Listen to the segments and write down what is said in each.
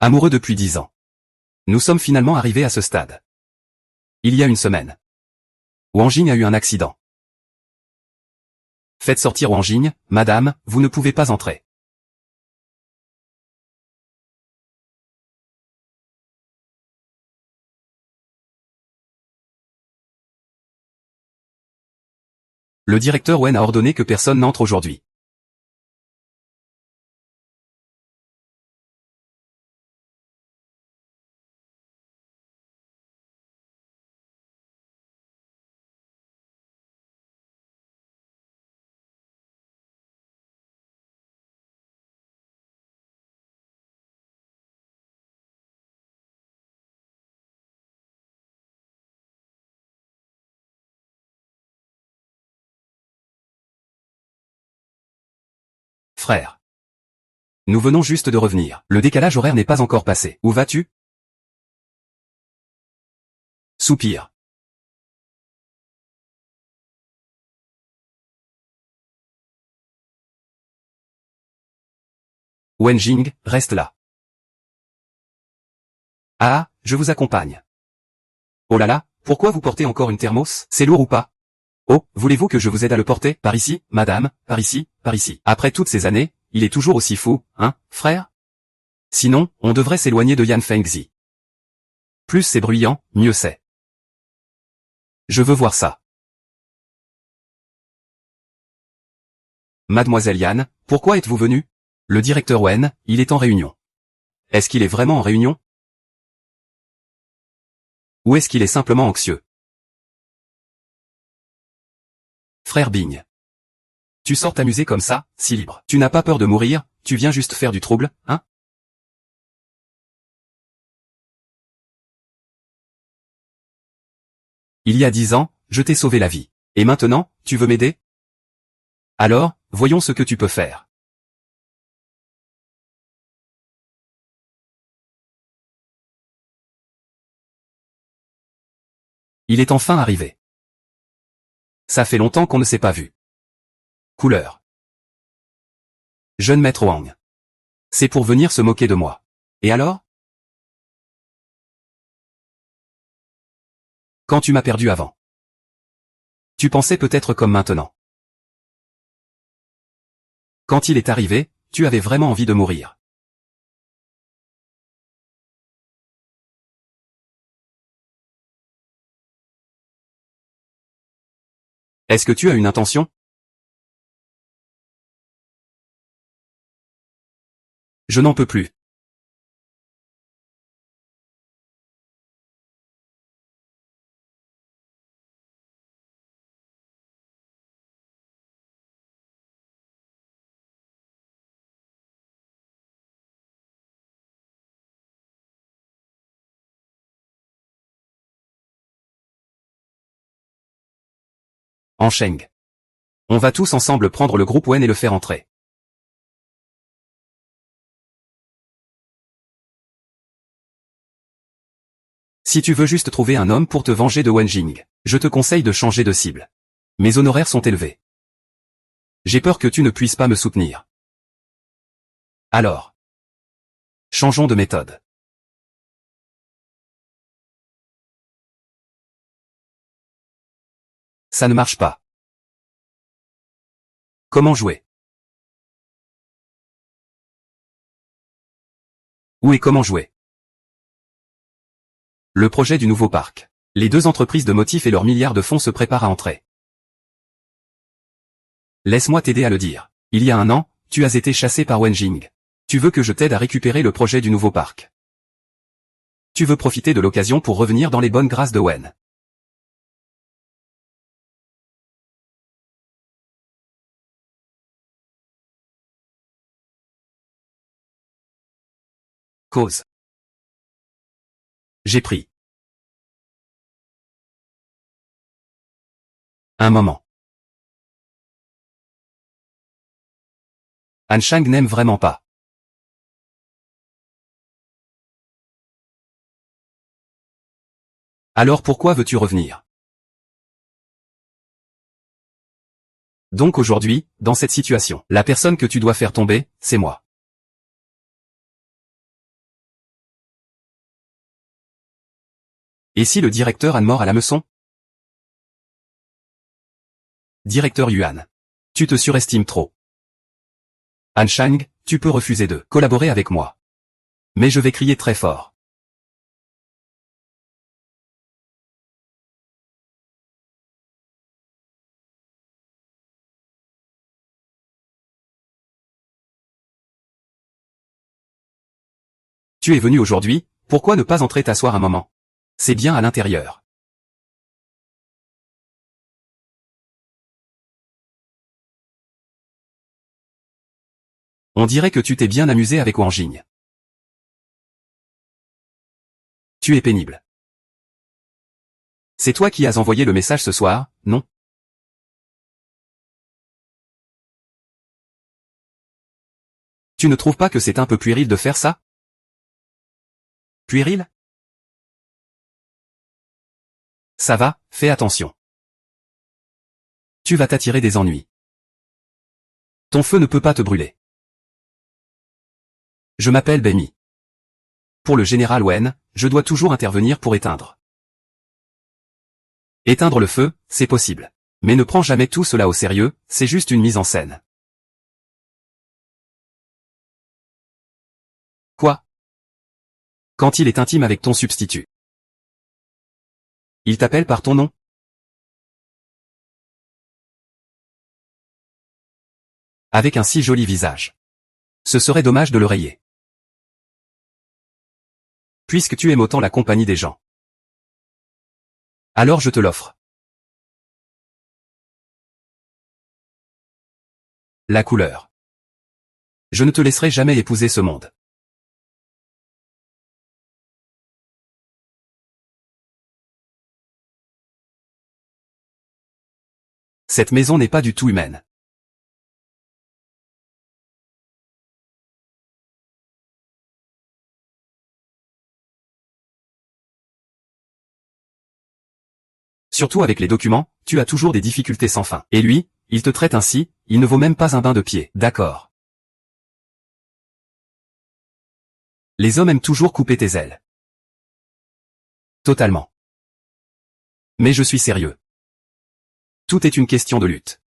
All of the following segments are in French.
Amoureux depuis 10 ans. Nous sommes finalement arrivés à ce stade. Il y a une semaine. Wang Jing a eu un accident. Faites sortir Wang Jing, madame, vous ne pouvez pas entrer. Le directeur Wen a ordonné que personne n'entre aujourd'hui. Frère. Nous venons juste de revenir. Le décalage horaire n'est pas encore passé. Où vas-tu? Soupir. Wen Jing, reste là. Ah, je vous accompagne. Oh là là, pourquoi vous portez encore une thermos? C'est lourd ou pas? Oh, voulez-vous que je vous aide à le porter? Par ici, madame, par ici, par ici. Après toutes ces années, il est toujours aussi fou, hein, frère? Sinon, on devrait s'éloigner de Yan Fengzi. Plus c'est bruyant, mieux c'est. Je veux voir ça. Mademoiselle Yan, pourquoi êtes-vous venue? Le directeur Wen, il est en réunion. Est-ce qu'il est vraiment en réunion? Ou est-ce qu'il est simplement anxieux? Frère Bing. Tu sors t'amuser comme ça, si libre. Tu n'as pas peur de mourir, tu viens juste faire du trouble, hein? Il y a 10 ans, je t'ai sauvé la vie. Et maintenant, tu veux m'aider? Alors, voyons ce que tu peux faire. Il est enfin arrivé. Ça fait longtemps qu'on ne s'est pas vu. Couleur. Jeune maître Wang. C'est pour venir se moquer de moi. Et alors? Quand tu m'as perdu avant. Tu pensais peut-être comme maintenant. Quand il est arrivé, tu avais vraiment envie de mourir. Est-ce que tu as une intention? Je n'en peux plus. En Sheng. On va tous ensemble prendre le groupe Wen et le faire entrer. Si tu veux juste trouver un homme pour te venger de Wen Jing, je te conseille de changer de cible. Mes honoraires sont élevés. J'ai peur que tu ne puisses pas me soutenir. Alors. Changeons de méthode. Ça ne marche pas. Comment jouer? Où et comment jouer? Le projet du nouveau parc. Les deux entreprises de motifs et leurs milliards de fonds se préparent à entrer. Laisse-moi t'aider à le dire. Il y a un an, tu as été chassé par Wen Jing. Tu veux que je t'aide à récupérer le projet du nouveau parc. Tu veux profiter de l'occasion pour revenir dans les bonnes grâces de Wen. Cause. J'ai pris. Un moment. Han Shang n'aime vraiment pas. Alors pourquoi veux-tu revenir? Donc aujourd'hui, dans cette situation, la personne que tu dois faire tomber, c'est moi. Et si le directeur Anne mord à l'hameçon? Directeur Yuan. Tu te surestimes trop. Han Shang, tu peux refuser de collaborer avec moi. Mais je vais crier très fort. Tu es venu aujourd'hui, pourquoi ne pas entrer t'asseoir un moment? C'est bien à l'intérieur. On dirait que tu t'es bien amusé avec Wang Jing. Tu es pénible. C'est toi qui as envoyé le message ce soir, non? Tu ne trouves pas que c'est un peu puéril de faire ça? Puéril? Ça va, fais attention. Tu vas t'attirer des ennuis. Ton feu ne peut pas te brûler. Je m'appelle Bemi. Pour le général Wen, je dois toujours intervenir pour éteindre. Éteindre le feu, c'est possible. Mais ne prends jamais tout cela au sérieux, c'est juste une mise en scène. Quoi? Quand il est intime avec ton substitut. Il t'appelle par ton nom? Avec un si joli visage. Ce serait dommage de le rayer. Puisque tu aimes autant la compagnie des gens. Alors je te l'offre. La couleur. Je ne te laisserai jamais épouser ce monde. Cette maison n'est pas du tout humaine. Surtout avec les documents, tu as toujours des difficultés sans fin. Et lui, il te traite ainsi, il ne vaut même pas un bain de pied. D'accord. Les hommes aiment toujours couper tes ailes. Totalement. Mais je suis sérieux. Tout est une question de lutte.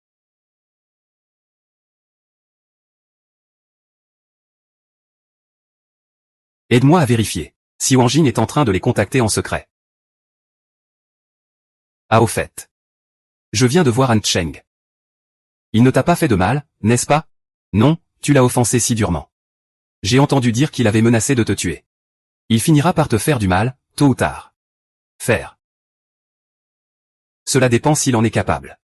Aide-moi à vérifier si Wang Jing est en train de les contacter en secret. Ah au fait. Je viens de voir Han Cheng. Il ne t'a pas fait de mal, n'est-ce pas? Non, tu l'as offensé si durement. J'ai entendu dire qu'il avait menacé de te tuer. Il finira par te faire du mal, tôt ou tard. Faire. Cela dépend s'il en est capable.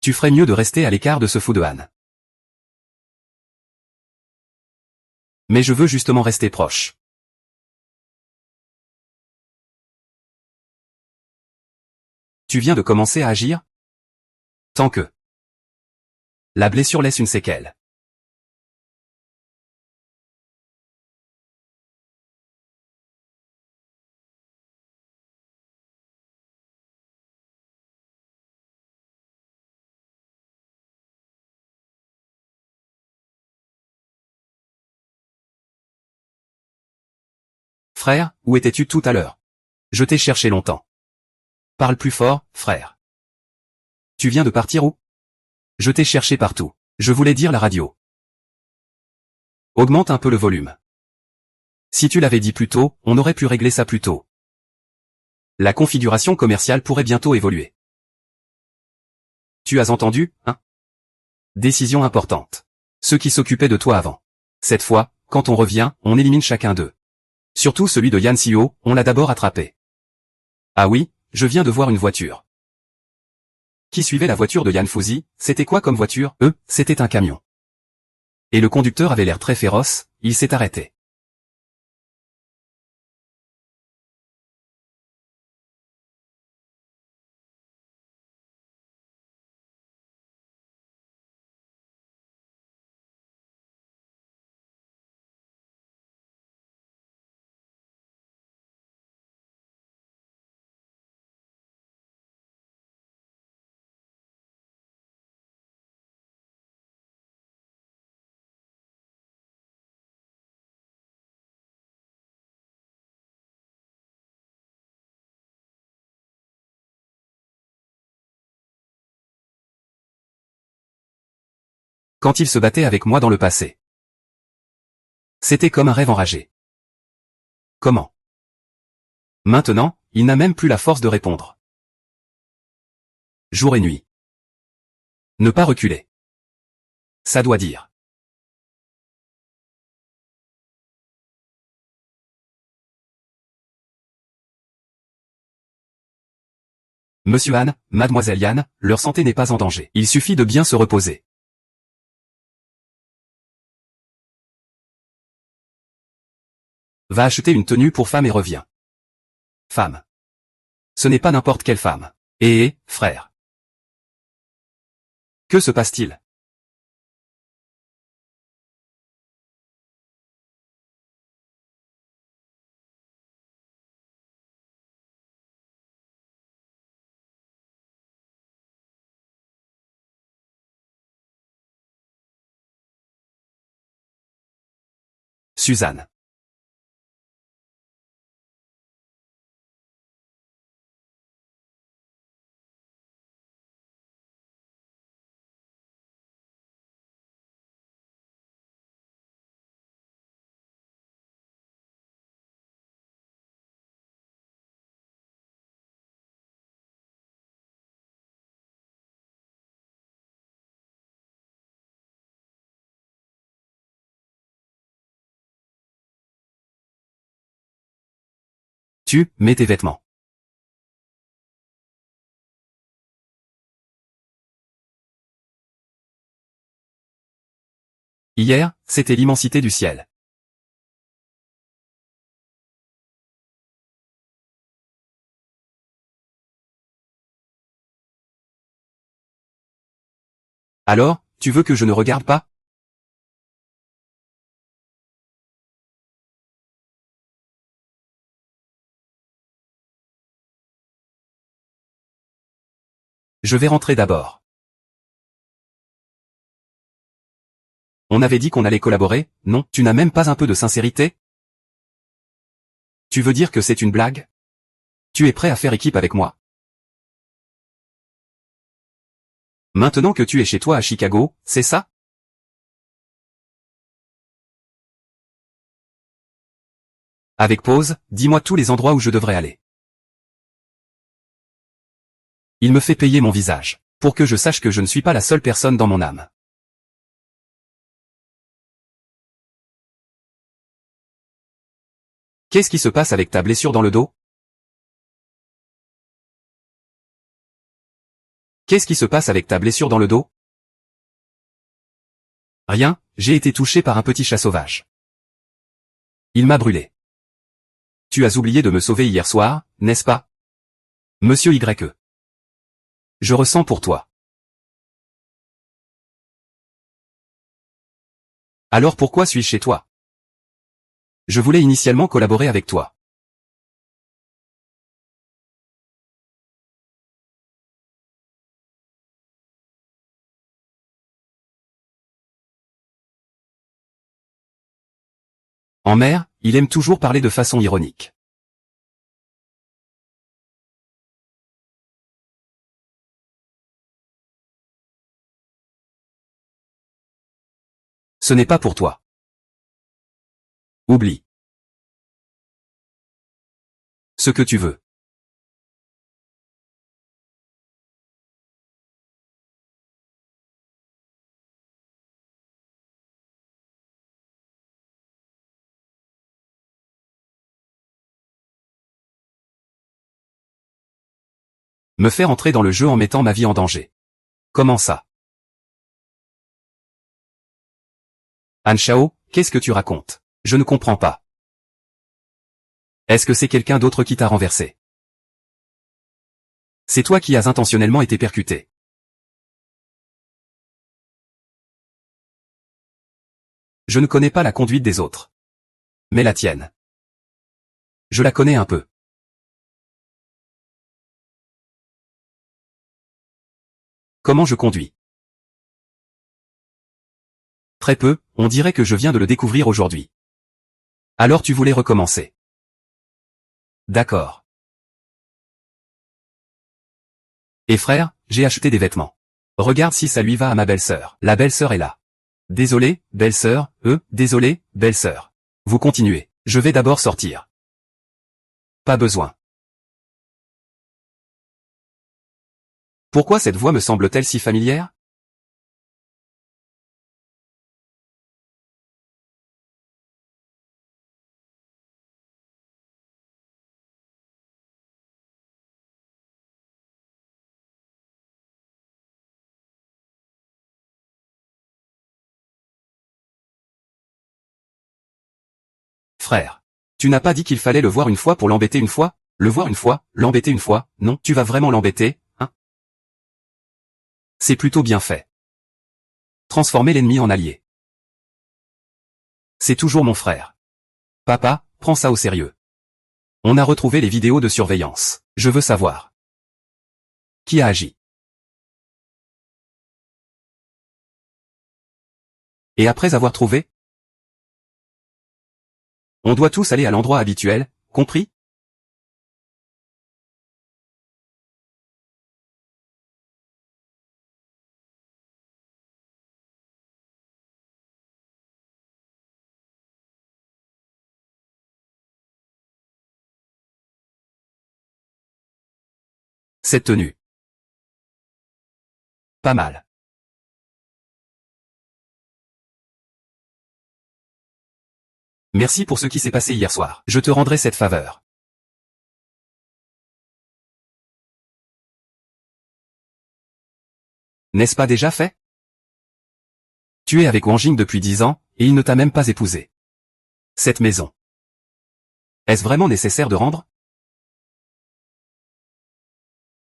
Tu ferais mieux de rester à l'écart de ce fou de Han. Mais je veux justement rester proche. Tu viens de commencer à agir? Tant que. La blessure laisse une séquelle. Frère, où étais-tu tout à l'heure? Je t'ai cherché longtemps. Parle plus fort, frère. Tu viens de partir où? Je t'ai cherché partout. Je voulais dire la radio. Augmente un peu le volume. Si tu l'avais dit plus tôt, on aurait pu régler ça plus tôt. La configuration commerciale pourrait bientôt évoluer. Tu as entendu, hein? Décision importante. Ceux qui s'occupaient de toi avant. Cette fois, quand on revient, on élimine chacun d'eux. Surtout celui de Yan Xio, on l'a d'abord attrapé. Ah oui, je viens de voir une voiture. Qui suivait la voiture de Yan Fuzi, c'était quoi comme voiture? C'était un camion. Et le conducteur avait l'air très féroce, il s'est arrêté. Quand il se battait avec moi dans le passé. C'était comme un rêve enragé. Comment? Maintenant, il n'a même plus la force de répondre. Jour et nuit. Ne pas reculer. Ça doit dire. Monsieur Anne, Mademoiselle Yann, leur santé n'est pas en danger. Il suffit de bien se reposer. Va acheter une tenue pour femme et reviens. Femme. Ce n'est pas n'importe quelle femme. Frère. Que se passe-t-il? Suzanne. Tu, mets tes vêtements. Hier, c'était l'immensité du ciel. Alors, tu veux que je ne regarde pas? Je vais rentrer d'abord. On avait dit qu'on allait collaborer, non? Tu n'as même pas un peu de sincérité? Tu veux dire que c'est une blague? Tu es prêt à faire équipe avec moi? Maintenant que tu es chez toi à Chicago, c'est ça? Avec pause, dis-moi tous les endroits où je devrais aller. Il me fait payer mon visage, pour que je sache que je ne suis pas la seule personne dans mon âme. Qu'est-ce qui se passe avec ta blessure dans le dos? Qu'est-ce qui se passe avec ta blessure dans le dos? Rien, j'ai été touché par un petit chat sauvage. Il m'a brûlé. Tu as oublié de me sauver hier soir, n'est-ce pas? Monsieur Y. Je ressens pour toi. Alors pourquoi suis-je chez toi? Je voulais initialement collaborer avec toi. En mer, il aime toujours parler de façon ironique. Ce n'est pas pour toi. Oublie. Ce que tu veux. Me faire entrer dans le jeu en mettant ma vie en danger. Comment ça? Anne Chao, qu'est-ce que tu racontes? Je ne comprends pas. Est-ce que c'est quelqu'un d'autre qui t'a renversé? C'est toi qui as intentionnellement été percuté. Je ne connais pas la conduite des autres. Mais la tienne. Je la connais un peu. Comment je conduis? Très peu, on dirait que je viens de le découvrir aujourd'hui. Alors tu voulais recommencer. D'accord. Et frère, j'ai acheté des vêtements. Regarde si ça lui va à ma belle-sœur. La belle-sœur est là. Désolé, belle-sœur, désolé, belle-sœur. Vous continuez. Je vais d'abord sortir. Pas besoin. Pourquoi cette voix me semble-t-elle si familière? Frère. Tu n'as pas dit qu'il fallait le voir une fois pour l'embêter une fois? Le voir une fois, l'embêter une fois, non, tu vas vraiment l'embêter, hein? C'est plutôt bien fait. Transformer l'ennemi en allié. C'est toujours mon frère. Papa, prends ça au sérieux. On a retrouvé les vidéos de surveillance. Je veux savoir. Qui a agi? Et après avoir trouvé? On doit tous aller à l'endroit habituel, compris? Cette tenue. Pas mal. Merci pour ce qui s'est passé hier soir. Je te rendrai cette faveur. N'est-ce pas déjà fait? Tu es avec Wang Jing depuis 10 ans, et il ne t'a même pas épousé. Cette maison. Est-ce vraiment nécessaire de rendre?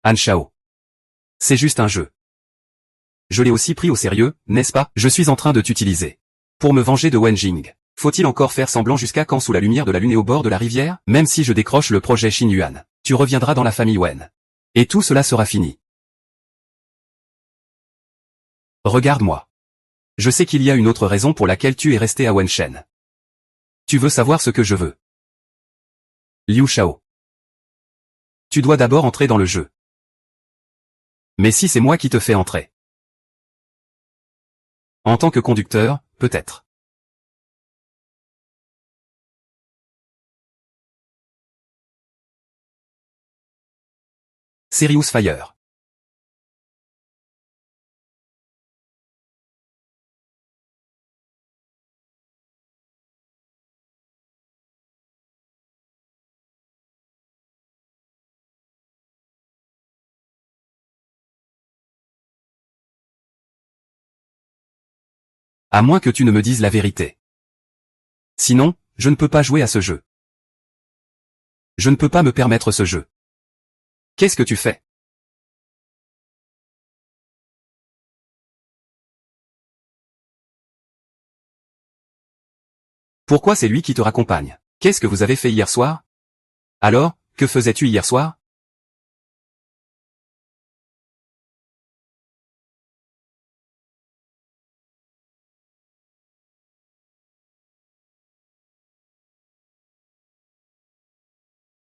Han Shao. C'est juste un jeu. Je l'ai aussi pris au sérieux, n'est-ce pas? Je suis en train de t'utiliser. Pour me venger de Wen Jing. Faut-il encore faire semblant jusqu'à quand sous la lumière de la lune et au bord de la rivière? Même si je décroche le projet Xin Yuan, tu reviendras dans la famille Wen. Et tout cela sera fini. Regarde-moi. Je sais qu'il y a une autre raison pour laquelle tu es resté à Wenshen. Tu veux savoir ce que je veux. Liu Shao. Tu dois d'abord entrer dans le jeu. Mais si c'est moi qui te fais entrer. En tant que conducteur, peut-être. Serious Fire. À moins que tu ne me dises la vérité. Sinon, je ne peux pas jouer à ce jeu. Je ne peux pas me permettre ce jeu. Qu'est-ce que tu fais? Pourquoi c'est lui qui te raccompagne? Qu'est-ce que vous avez fait hier soir? Alors, que faisais-tu hier soir?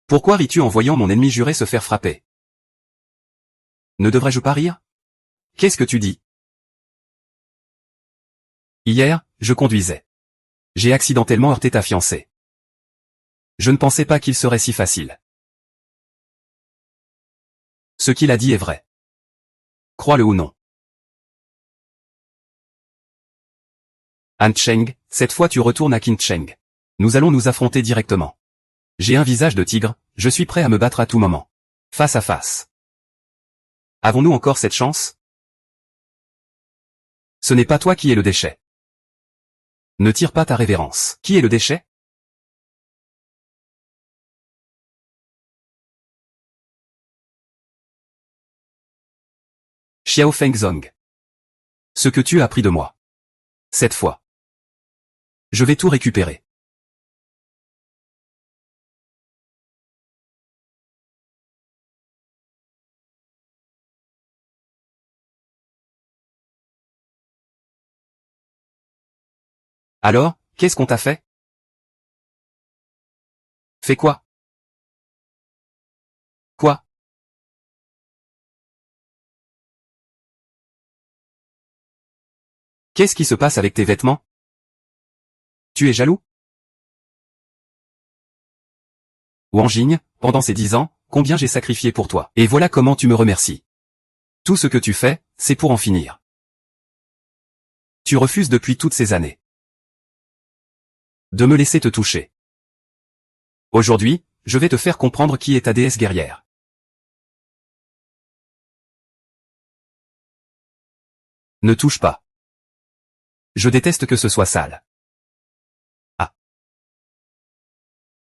Pourquoi ris-tu en voyant mon ennemi juré se faire frapper? Ne devrais-je pas rire? Qu'est-ce que tu dis? Hier, je conduisais. J'ai accidentellement heurté ta fiancée. Je ne pensais pas qu'il serait si facile. Ce qu'il a dit est vrai. Crois-le ou non. Han Cheng, cette fois tu retournes à Qin Cheng. Nous allons nous affronter directement. J'ai un visage de tigre, je suis prêt à me battre à tout moment. Face à face. Avons-nous encore cette chance? Ce n'est pas toi qui es le déchet. Ne tire pas ta révérence. Qui est le déchet? Xiao Fengzong. Ce que tu as appris de moi. Cette fois. Je vais tout récupérer. Alors, qu'est-ce qu'on t'a fait? Fait quoi? Quoi? Qu'est-ce qui se passe avec tes vêtements? Tu es jaloux? Wang Jing, pendant ces 10 ans, combien j'ai sacrifié pour toi. Et voilà comment tu me remercies. Tout ce que tu fais, c'est pour en finir. Tu refuses depuis toutes ces années de me laisser te toucher. Aujourd'hui, je vais te faire comprendre qui est ta déesse guerrière. Ne touche pas. Je déteste que ce soit sale. Ah.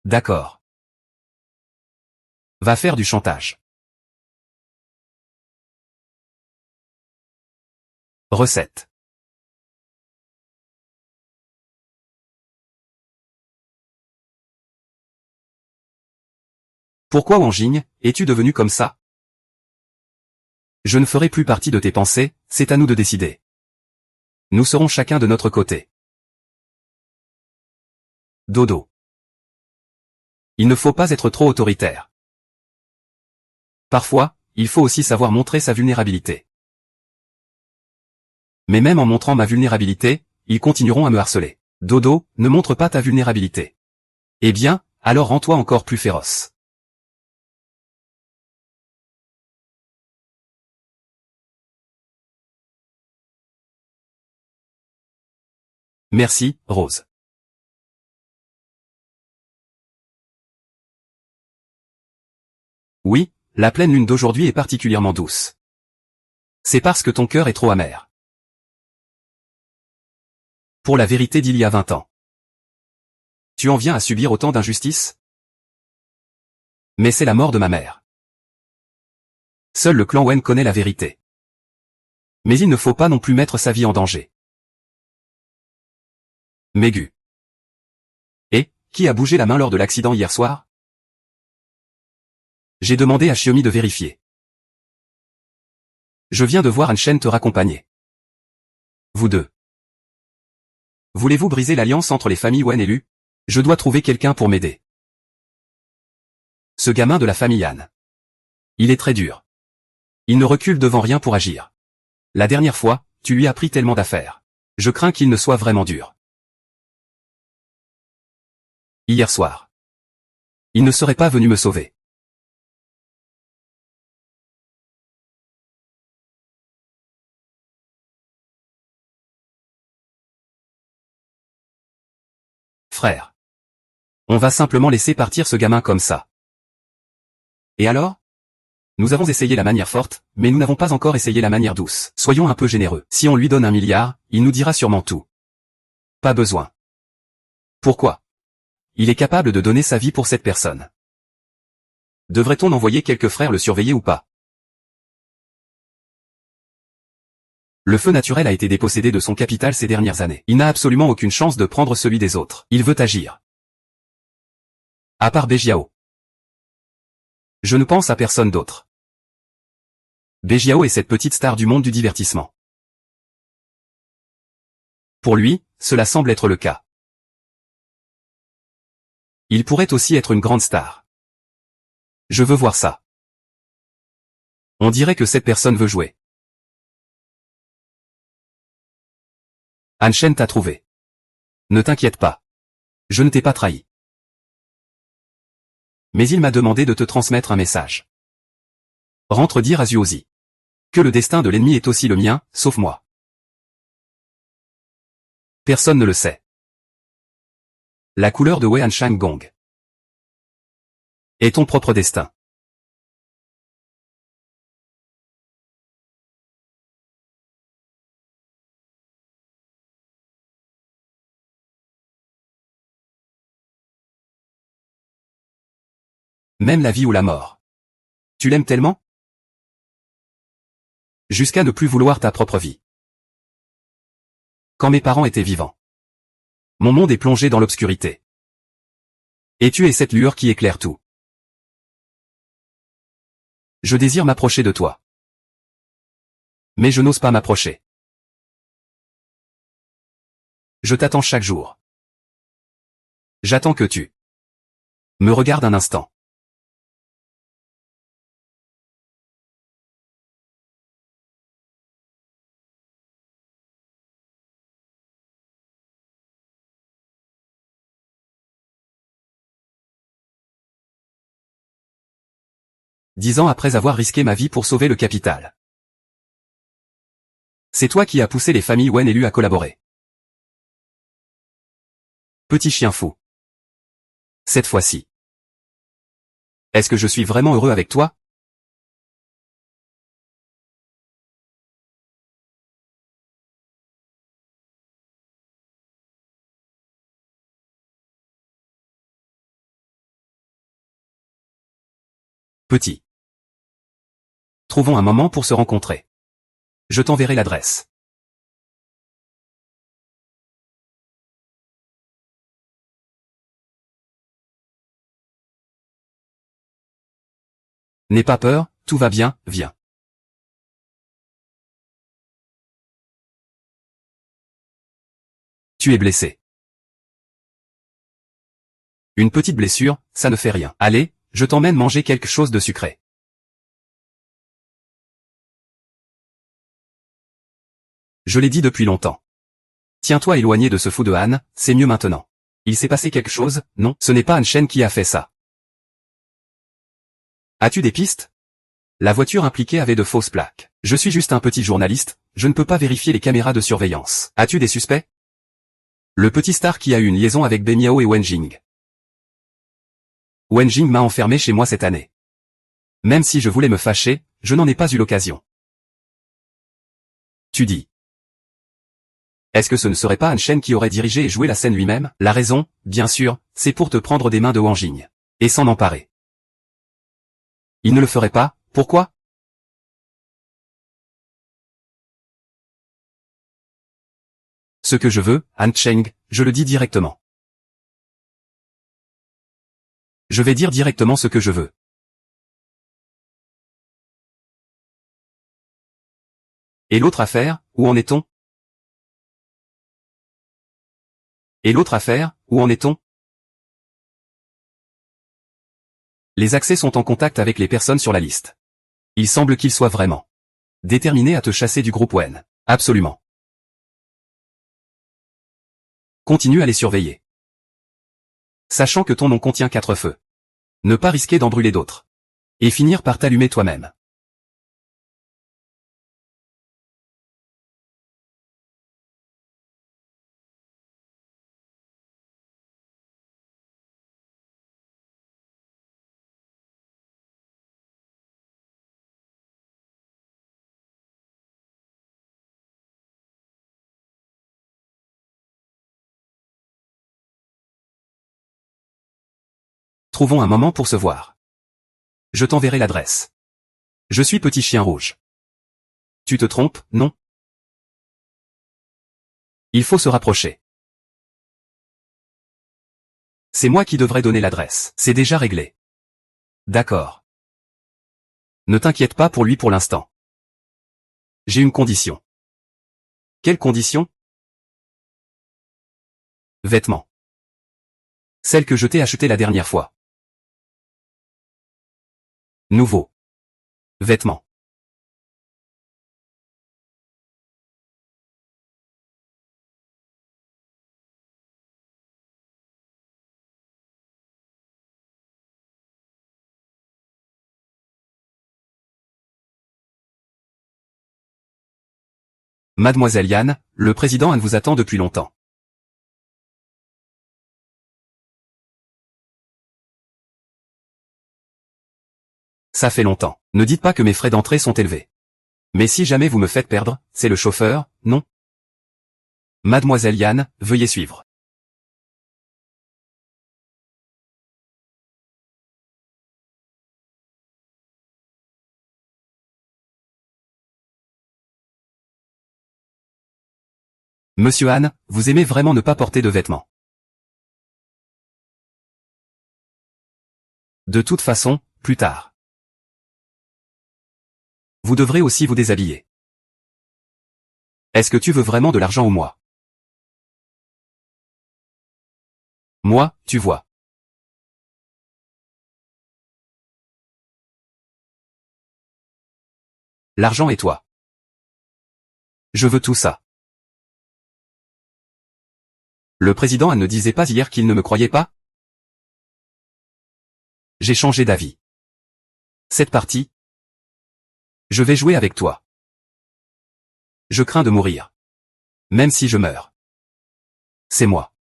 D'accord. Va faire du chantage. Recette. Pourquoi Wang Jing, es-tu devenu comme ça? Je ne ferai plus partie de tes pensées, c'est à nous de décider. Nous serons chacun de notre côté. Dodo. Il ne faut pas être trop autoritaire. Parfois, il faut aussi savoir montrer sa vulnérabilité. Mais même en montrant ma vulnérabilité, ils continueront à me harceler. Dodo, ne montre pas ta vulnérabilité. Eh bien, alors rends-toi encore plus féroce. Merci, Rose. Oui, la pleine lune d'aujourd'hui est particulièrement douce. C'est parce que ton cœur est trop amer. Pour la vérité d'il y a 20 ans. Tu en viens à subir autant d'injustices? Mais c'est la mort de ma mère. Seul le clan Wen connaît la vérité. Mais il ne faut pas non plus mettre sa vie en danger. Megu. Et, qui a bougé la main lors de l'accident hier soir? J'ai demandé à Xiaomi de vérifier. Je viens de voir Anshen te raccompagner. Vous deux. Voulez-vous briser l'alliance entre les familles Wen et Lu? Je dois trouver quelqu'un pour m'aider. Ce gamin de la famille Han. Il est très dur. Il ne recule devant rien pour agir. La dernière fois, tu lui as pris tellement d'affaires. Je crains qu'il ne soit vraiment dur. Hier soir. Il ne serait pas venu me sauver. Frère. On va simplement laisser partir ce gamin comme ça. Et alors? Nous avons essayé la manière forte, mais nous n'avons pas encore essayé la manière douce. Soyons un peu généreux. Si on lui donne 1 milliard, il nous dira sûrement tout. Pas besoin. Pourquoi? Il est capable de donner sa vie pour cette personne. Devrait-on envoyer quelques frères le surveiller ou pas? Le feu naturel a été dépossédé de son capital ces dernières années. Il n'a absolument aucune chance de prendre celui des autres. Il veut agir. À part Bejiao. Je ne pense à personne d'autre. Bejiao est cette petite star du monde du divertissement. Pour lui, cela semble être le cas. Il pourrait aussi être une grande star. Je veux voir ça. On dirait que cette personne veut jouer. Anshen t'a trouvé. Ne t'inquiète pas. Je ne t'ai pas trahi. Mais il m'a demandé de te transmettre un message. Rentre dire à Zuozi que le destin de l'ennemi est aussi le mien, sauf moi. Personne ne le sait. La couleur de Wei Anshang Gong est ton propre destin. Même la vie ou la mort. Tu l'aimes tellement? Jusqu'à ne plus vouloir ta propre vie. Quand mes parents étaient vivants. Mon monde est plongé dans l'obscurité. Et tu es cette lueur qui éclaire tout. Je désire m'approcher de toi. Mais je n'ose pas m'approcher. Je t'attends chaque jour. J'attends que tu me regardes un instant. 10 ans après avoir risqué ma vie pour sauver le capital. C'est toi qui as poussé les familles Wen et Lu à collaborer. Petit chien fou. Cette fois-ci. Est-ce que je suis vraiment heureux avec toi? Petit. Trouvons un moment pour se rencontrer. Je t'enverrai l'adresse. N'aie pas peur, tout va bien, viens. Tu es blessé. Une petite blessure, ça ne fait rien. Allez, je t'emmène manger quelque chose de sucré. Je l'ai dit depuis longtemps. Tiens-toi éloigné de ce fou de Han, c'est mieux maintenant. Il s'est passé quelque chose, non? Ce n'est pas Han Shen qui a fait ça. As-tu des pistes? La voiture impliquée avait de fausses plaques. Je suis juste un petit journaliste, je ne peux pas vérifier les caméras de surveillance. As-tu des suspects? Le petit star qui a eu une liaison avec Be Miao et Wen Jing. Wen Jing m'a enfermé chez moi cette année. Même si je voulais me fâcher, je n'en ai pas eu l'occasion. Tu dis. Est-ce que ce ne serait pas Han Shen qui aurait dirigé et joué la scène lui-même? La raison, bien sûr, c'est pour te prendre des mains de Wang Jing. Et s'en emparer. Il ne le ferait pas, pourquoi? Ce que je veux, Han Cheng, je le dis directement. Je vais dire directement ce que je veux. Et l'autre affaire, où en est-on? Et l'autre affaire, où en est-on? Les accès sont en contact avec les personnes sur la liste. Il semble qu'ils soient vraiment déterminés à te chasser du groupe Wen. Absolument. Continue à les surveiller. Sachant que ton nom contient 4 feux. Ne pas risquer d'en brûler d'autres. Et finir par t'allumer toi-même. Trouvons un moment pour se voir. Je t'enverrai l'adresse. Je suis petit chien rouge. Tu te trompes, non? Il faut se rapprocher. C'est moi qui devrais donner l'adresse. C'est déjà réglé. D'accord. Ne t'inquiète pas pour lui pour l'instant. J'ai une condition. Quelle condition? Vêtements. Celle que je t'ai achetée la dernière fois. Nouveau. Vêtements. Mademoiselle Yan, le président Han vous attend depuis longtemps. Ça fait longtemps. Ne dites pas que mes frais d'entrée sont élevés. Mais si jamais vous me faites perdre, c'est le chauffeur, non? Mademoiselle Yan, veuillez suivre. Monsieur Han, vous aimez vraiment ne pas porter de vêtements. De toute façon, plus tard. Vous devrez aussi vous déshabiller. Est-ce que tu veux vraiment de l'argent ou moi? Moi, tu vois. L'argent et toi. Je veux tout ça. Le président Han ne disait pas hier qu'il ne me croyait pas? J'ai changé d'avis. Cette partie, je vais jouer avec toi. Je crains de mourir. Même si je meurs. C'est moi.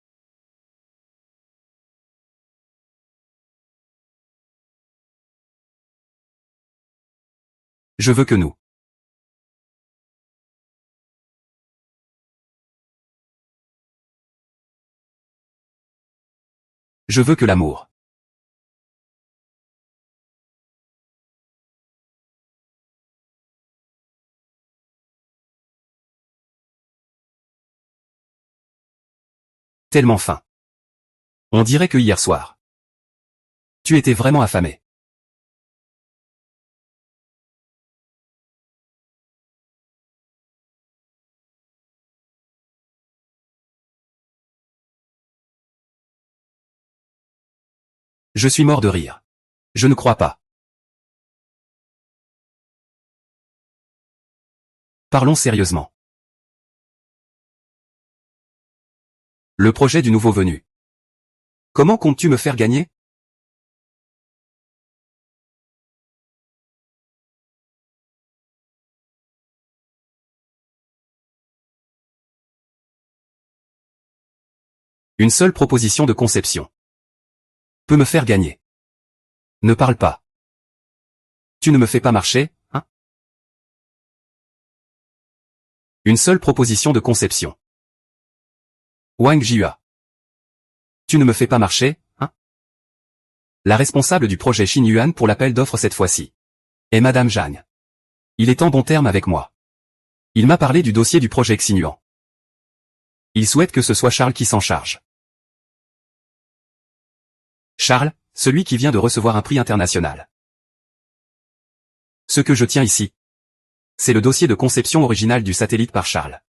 Je veux que nous. Je veux que l'amour. Tellement faim. On dirait que hier soir. Tu étais vraiment affamé. Je suis mort de rire. Je ne crois pas. Parlons sérieusement. Le projet du nouveau venu. Comment comptes-tu me faire gagner? Une seule proposition de conception peut me faire gagner. Ne parle pas. Tu ne me fais pas marcher, hein? Une seule proposition de conception. Wang Jia. Tu ne me fais pas marcher, hein? La responsable du projet Xin Yuan pour l'appel d'offres cette fois-ci est Madame Zhang. Il est en bon terme avec moi. Il m'a parlé du dossier du projet Xinyuan. Il souhaite que ce soit Charles qui s'en charge. Charles, celui qui vient de recevoir un prix international. Ce que je tiens ici, c'est le dossier de conception originale du satellite par Charles.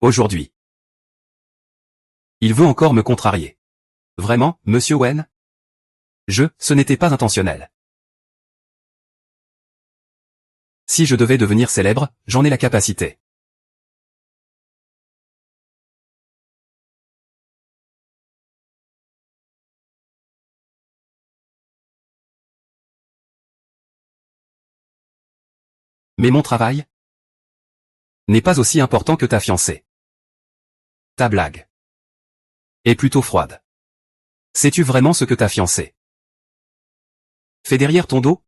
Aujourd'hui. Il veut encore me contrarier. Vraiment, monsieur Wen? Ce n'était pas intentionnel. Si je devais devenir célèbre, j'en ai la capacité. Mais mon travail n'est pas aussi important que ta fiancée. Ta blague est plutôt froide. Sais-tu vraiment ce que ta fiancée fait derrière ton dos?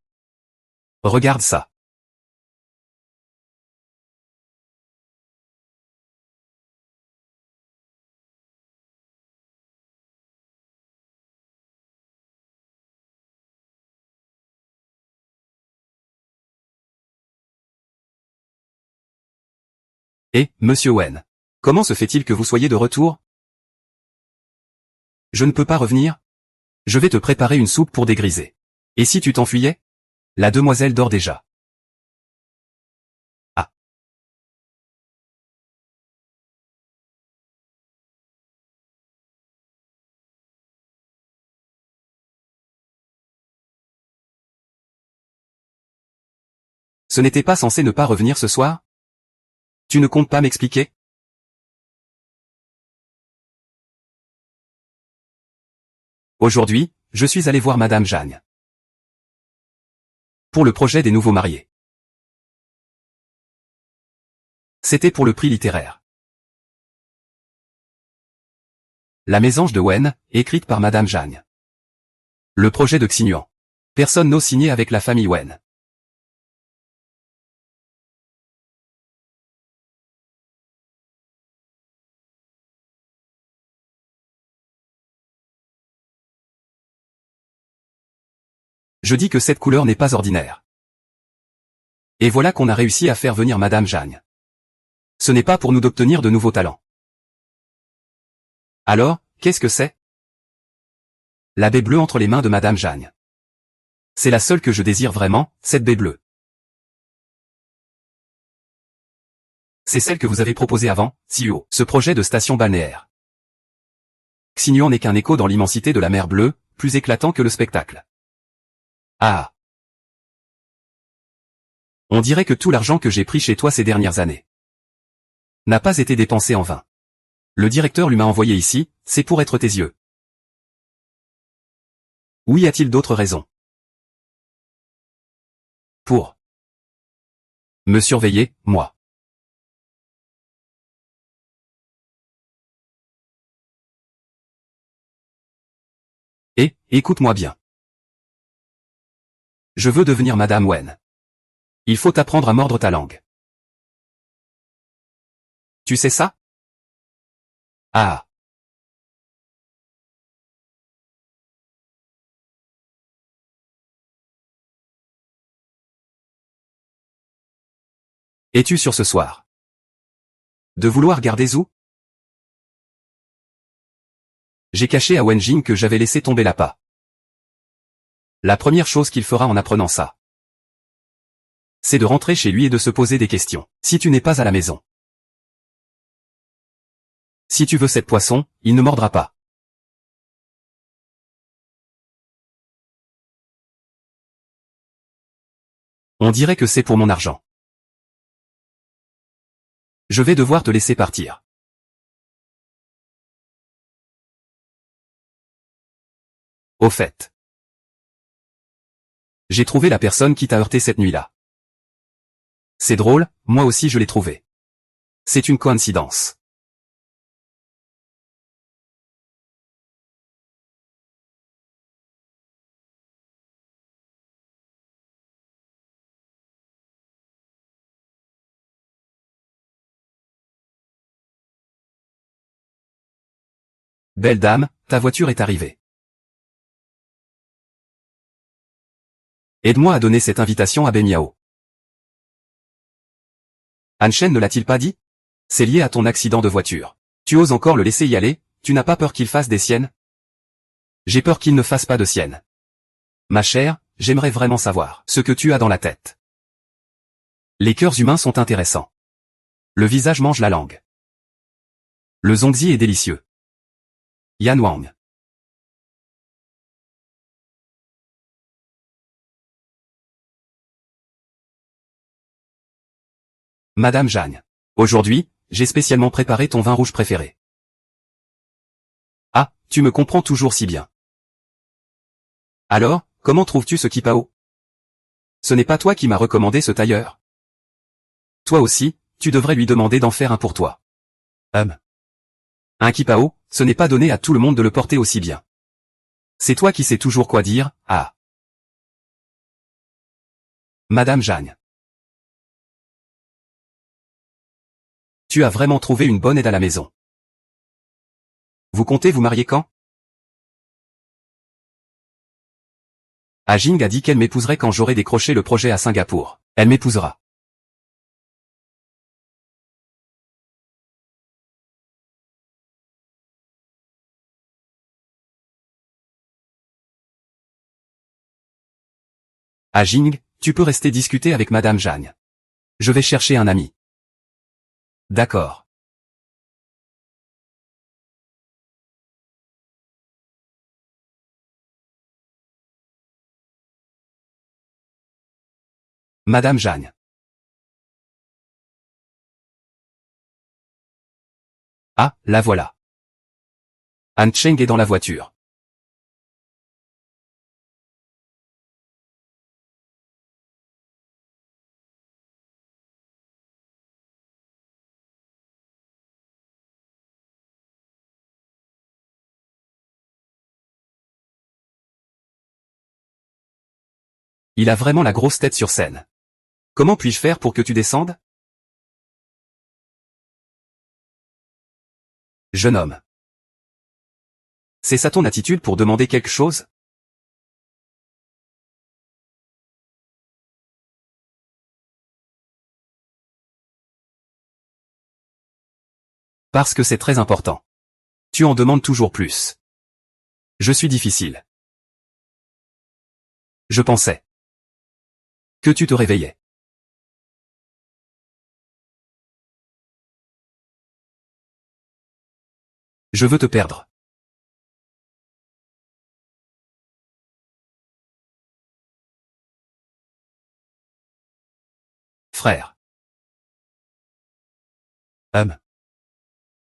Regarde ça. Et, monsieur Wen, comment se fait-il que vous soyez de retour? Je ne peux pas revenir? Je vais te préparer une soupe pour dégriser. Et si tu t'enfuyais? La demoiselle dort déjà. Ah. Ce n'était pas censé ne pas revenir ce soir? Tu ne comptes pas m'expliquer? Aujourd'hui, je suis allé voir Madame Zhang. Pour le projet des nouveaux mariés. C'était pour le prix littéraire. La mésange de Wen, écrite par Madame Zhang. Le projet de Xinyuan. Personne n'ose signer avec la famille Wen. Je dis que cette couleur n'est pas ordinaire. Et voilà qu'on a réussi à faire venir Madame Zhang. Ce n'est pas pour nous d'obtenir de nouveaux talents. Alors, qu'est-ce que c'est? La baie bleue entre les mains de Madame Zhang. C'est la seule que je désire vraiment, cette baie bleue. C'est celle que vous avez proposée avant, Siuo, ce projet de station balnéaire. Xignan n'est qu'un écho dans l'immensité de la mer Bleue, plus éclatant que le spectacle. Ah. On dirait que tout l'argent que j'ai pris chez toi ces dernières années n'a pas été dépensé en vain. Le directeur lui m'a envoyé ici, c'est pour être tes yeux. Ou y a-t-il d'autres raisons? Pour me surveiller, moi. Et, écoute-moi bien. Je veux devenir Madame Wen. Il faut apprendre à mordre ta langue. Tu sais ça? Ah. Es-tu sûr ce soir de vouloir garder Zhu? J'ai caché à Wenjing que j'avais laissé tomber l'appât. La première chose qu'il fera en apprenant ça, c'est de rentrer chez lui et de se poser des questions. Si tu n'es pas à la maison. Si tu veux cette poisson, il ne mordra pas. On dirait que c'est pour mon argent. Je vais devoir te laisser partir. Au fait. J'ai trouvé la personne qui t'a heurté cette nuit-là. C'est drôle, moi aussi je l'ai trouvé. C'est une coïncidence. Belle dame, ta voiture est arrivée. Aide-moi à donner cette invitation à Ben Yao. Han Shen ne l'a-t-il pas dit? C'est lié à ton accident de voiture. Tu oses encore le laisser y aller, tu n'as pas peur qu'il fasse des siennes? J'ai peur qu'il ne fasse pas de siennes. Ma chère, j'aimerais vraiment savoir ce que tu as dans la tête. Les cœurs humains sont intéressants. Le visage mange la langue. Le zongzi est délicieux. Yan Wang. Madame Jeanne. Aujourd'hui, j'ai spécialement préparé ton vin rouge préféré. Ah, tu me comprends toujours si bien. Alors, comment trouves-tu ce kipao? Ce n'est pas toi qui m'as recommandé ce tailleur. Toi aussi, tu devrais lui demander d'en faire un pour toi. Un kipao, ce n'est pas donné à tout le monde de le porter aussi bien. C'est toi qui sais toujours quoi dire, ah. Madame Jeanne. Tu as vraiment trouvé une bonne aide à la maison. Vous comptez vous marier quand? Ah Jing a dit qu'elle m'épouserait quand j'aurai décroché le projet à Singapour. Elle m'épousera. Ah Jing, tu peux rester discuter avec Madame Jeanne. Je vais chercher un ami. D'accord. Madame Jeanne. Ah, la voilà. Han Cheng est dans la voiture. Il a vraiment la grosse tête sur scène. Comment puis-je faire pour que tu descendes? Jeune homme. C'est ça ton attitude pour demander quelque chose? Parce que c'est très important. Tu en demandes toujours plus. Je suis difficile. Je pensais que tu te réveillais. Je veux te perdre. frère.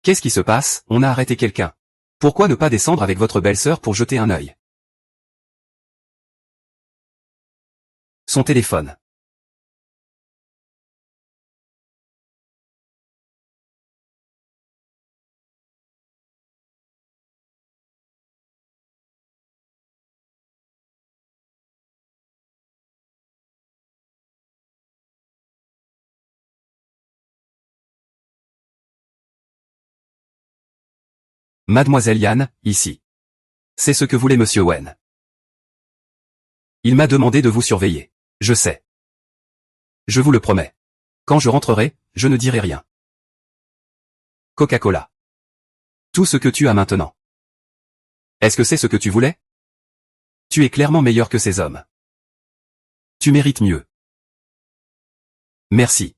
Qu'est-ce qui se passe? On a arrêté quelqu'un. Pourquoi ne pas descendre avec votre belle-sœur pour jeter un œil? Son téléphone. Mademoiselle Yann, ici. C'est ce que voulait Monsieur Wen. Il m'a demandé de vous surveiller. Je sais. Je vous le promets. Quand je rentrerai, je ne dirai rien. Coca-Cola. Tout ce que tu as maintenant. Est-ce que c'est ce que tu voulais? Tu es clairement meilleur que ces hommes. Tu mérites mieux. Merci.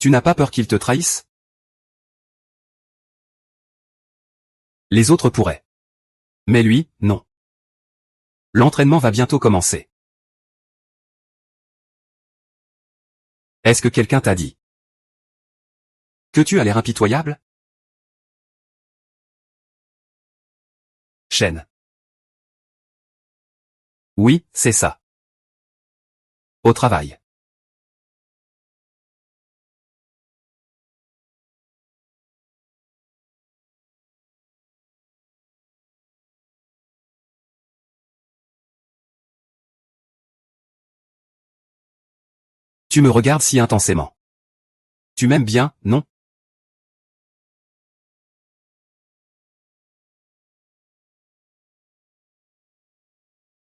Tu n'as pas peur qu'ils te trahissent? Les autres pourraient. Mais lui, non. L'entraînement va bientôt commencer. Est-ce que quelqu'un t'a dit que tu as l'air impitoyable? Chen. Oui, c'est ça. Au travail. Tu me regardes si intensément. Tu m'aimes bien, non?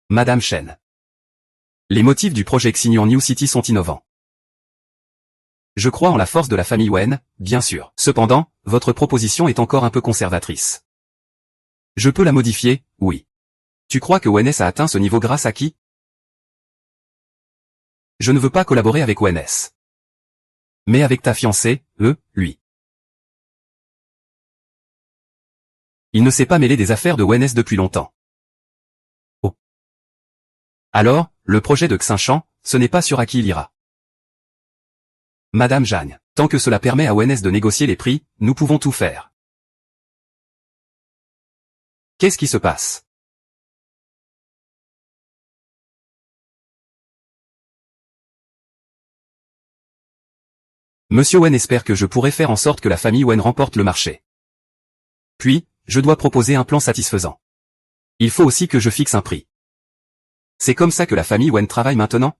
Madame Chen. Les motifs du projet Xinjiang New City sont innovants. Je crois en la force de la famille Wen, bien sûr. Cependant, votre proposition est encore un peu conservatrice. Je peux la modifier, oui. Tu crois que ONS a atteint ce niveau grâce à qui? Je ne veux pas collaborer avec ONS. Mais avec ta fiancée, lui. Il ne s'est pas mêlé des affaires de ONS depuis longtemps. Oh. Alors, le projet de Xinjiang, ce n'est pas sûr à qui il ira. Madame Jeanne, tant que cela permet à ONS de négocier les prix, nous pouvons tout faire. Qu'est-ce qui se passe? Monsieur Wen espère que je pourrai faire en sorte que la famille Wen remporte le marché. Puis, je dois proposer un plan satisfaisant. Il faut aussi que je fixe un prix. C'est comme ça que la famille Wen travaille maintenant?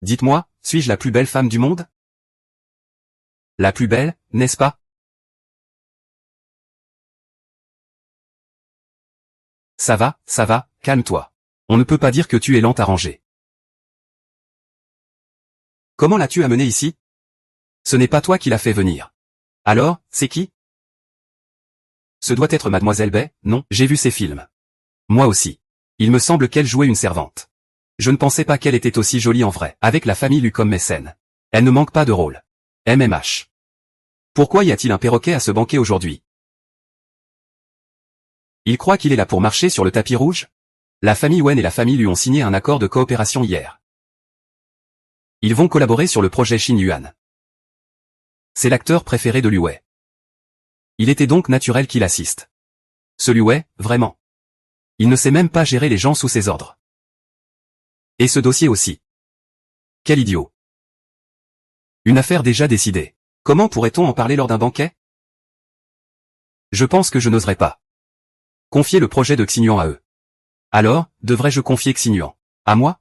Dites-moi, suis-je la plus belle femme du monde? La plus belle, n'est-ce pas? Ça va, calme-toi. On ne peut pas dire que tu es lente à ranger. Comment l'as-tu amené ici? Ce n'est pas toi qui l'as fait venir. Alors, c'est qui? Ce doit être Mademoiselle Bay, non? J'ai vu ses films. Moi aussi. Il me semble qu'elle jouait une servante. Je ne pensais pas qu'elle était aussi jolie en vrai. Avec la famille Lu comme mécène. Elle ne manque pas de rôle. MMH. Pourquoi y a-t-il un perroquet à ce banquet aujourd'hui? Il croit qu'il est là pour marcher sur le tapis rouge? La famille Wen et la famille Lu ont signé un accord de coopération hier. Ils vont collaborer sur le projet Xinjiang. C'est l'acteur préféré de Liu Wei. Il était donc naturel qu'il assiste. Ce Liu Wei, vraiment. Il ne sait même pas gérer les gens sous ses ordres. Et ce dossier aussi. Quel idiot. Une affaire déjà décidée. Comment pourrait-on en parler lors d'un banquet? Je pense que je n'oserais pas confier le projet de Xinjiang à eux. Alors, devrais-je confier Xinyuan à moi?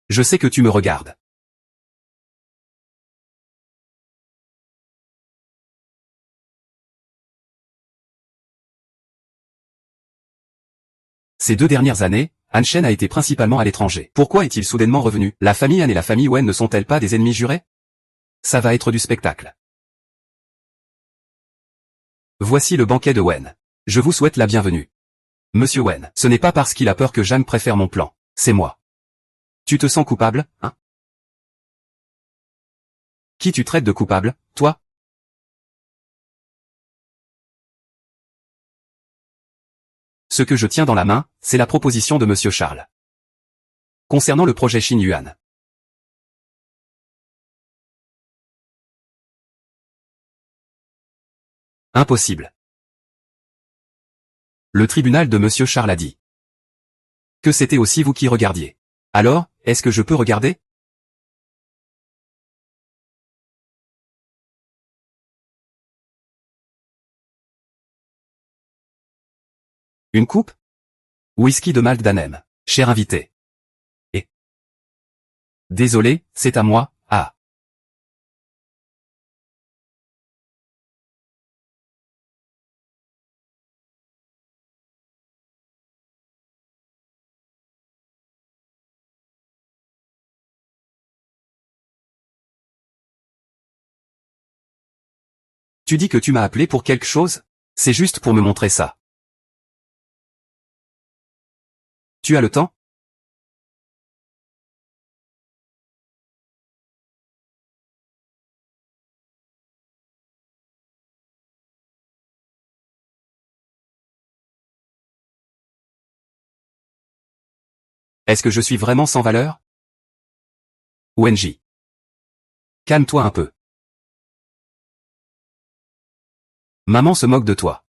Je sais que tu me regardes. Ces 2 dernières années, Han Shen a été principalement à l'étranger. Pourquoi est-il soudainement revenu? La famille Han et la famille Wen ne sont-elles pas des ennemis jurés? Ça va être du spectacle. Voici le banquet de Wen. Je vous souhaite la bienvenue. Monsieur Wen, ce n'est pas parce qu'il a peur que Jeanne préfère mon plan. C'est moi. Tu te sens coupable, hein? Qui tu traites de coupable, toi? Ce que je tiens dans la main, c'est la proposition de Monsieur Charles. Concernant le projet Xinyuan. Impossible. Le tribunal de Monsieur Charles a dit que c'était aussi vous qui regardiez. Alors, est-ce que je peux regarder? Une coupe? Whisky de Malt d'Anem. Cher invité. Et désolé, c'est à moi, ah. Tu dis que tu m'as appelé pour quelque chose? C'est juste pour me montrer ça. Tu as le temps? Est-ce que je suis vraiment sans valeur? Wenji. Calme-toi un peu. Maman se moque de toi.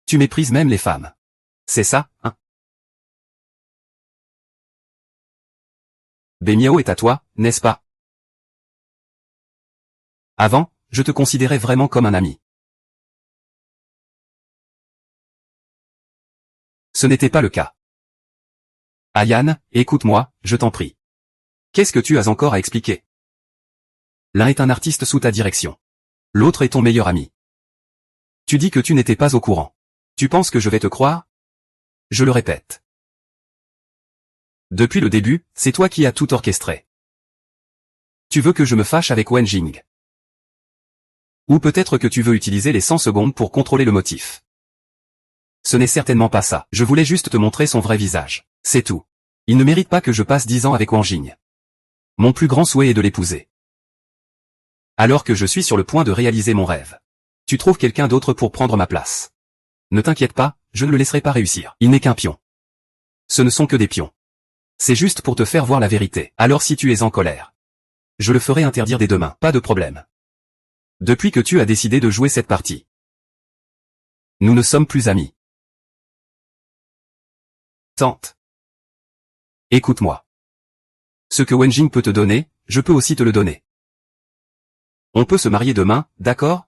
Tu méprises même les femmes. C'est ça, hein? Bemiao est à toi, n'est-ce pas? Avant, je te considérais vraiment comme un ami. Ce n'était pas le cas. Ayan, écoute-moi, je t'en prie. Qu'est-ce que tu as encore à expliquer? L'un est un artiste sous ta direction. L'autre est ton meilleur ami. Tu dis que tu n'étais pas au courant. Tu penses que je vais te croire? Je le répète. Depuis le début, c'est toi qui as tout orchestré. Tu veux que je me fâche avec Wen Jing. Ou peut-être que tu veux utiliser les 100 secondes pour contrôler le motif. Ce n'est certainement pas ça. Je voulais juste te montrer son vrai visage. C'est tout. Il ne mérite pas que je passe 10 ans avec Wang Jing. Mon plus grand souhait est de l'épouser. Alors que je suis sur le point de réaliser mon rêve. Tu trouves quelqu'un d'autre pour prendre ma place. Ne t'inquiète pas, je ne le laisserai pas réussir. Il n'est qu'un pion. Ce ne sont que des pions. C'est juste pour te faire voir la vérité. Alors si tu es en colère, je le ferai interdire dès demain. Pas de problème. Depuis que tu as décidé de jouer cette partie, nous ne sommes plus amis. Tante. Écoute-moi. Ce que Wenjing peut te donner, je peux aussi te le donner. On peut se marier demain, d'accord?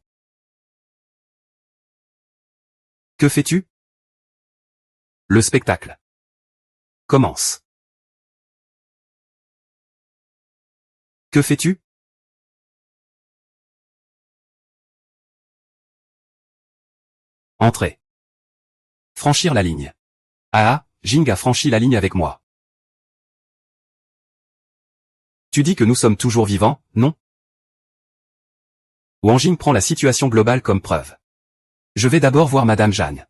Que fais-tu? Le spectacle commence. Que fais-tu? Entrer. Franchir la ligne. Ah, Jing a franchi la ligne avec moi. Tu dis que nous sommes toujours vivants, non? Wang Jing prend la situation globale comme preuve. Je vais d'abord voir Madame Jeanne.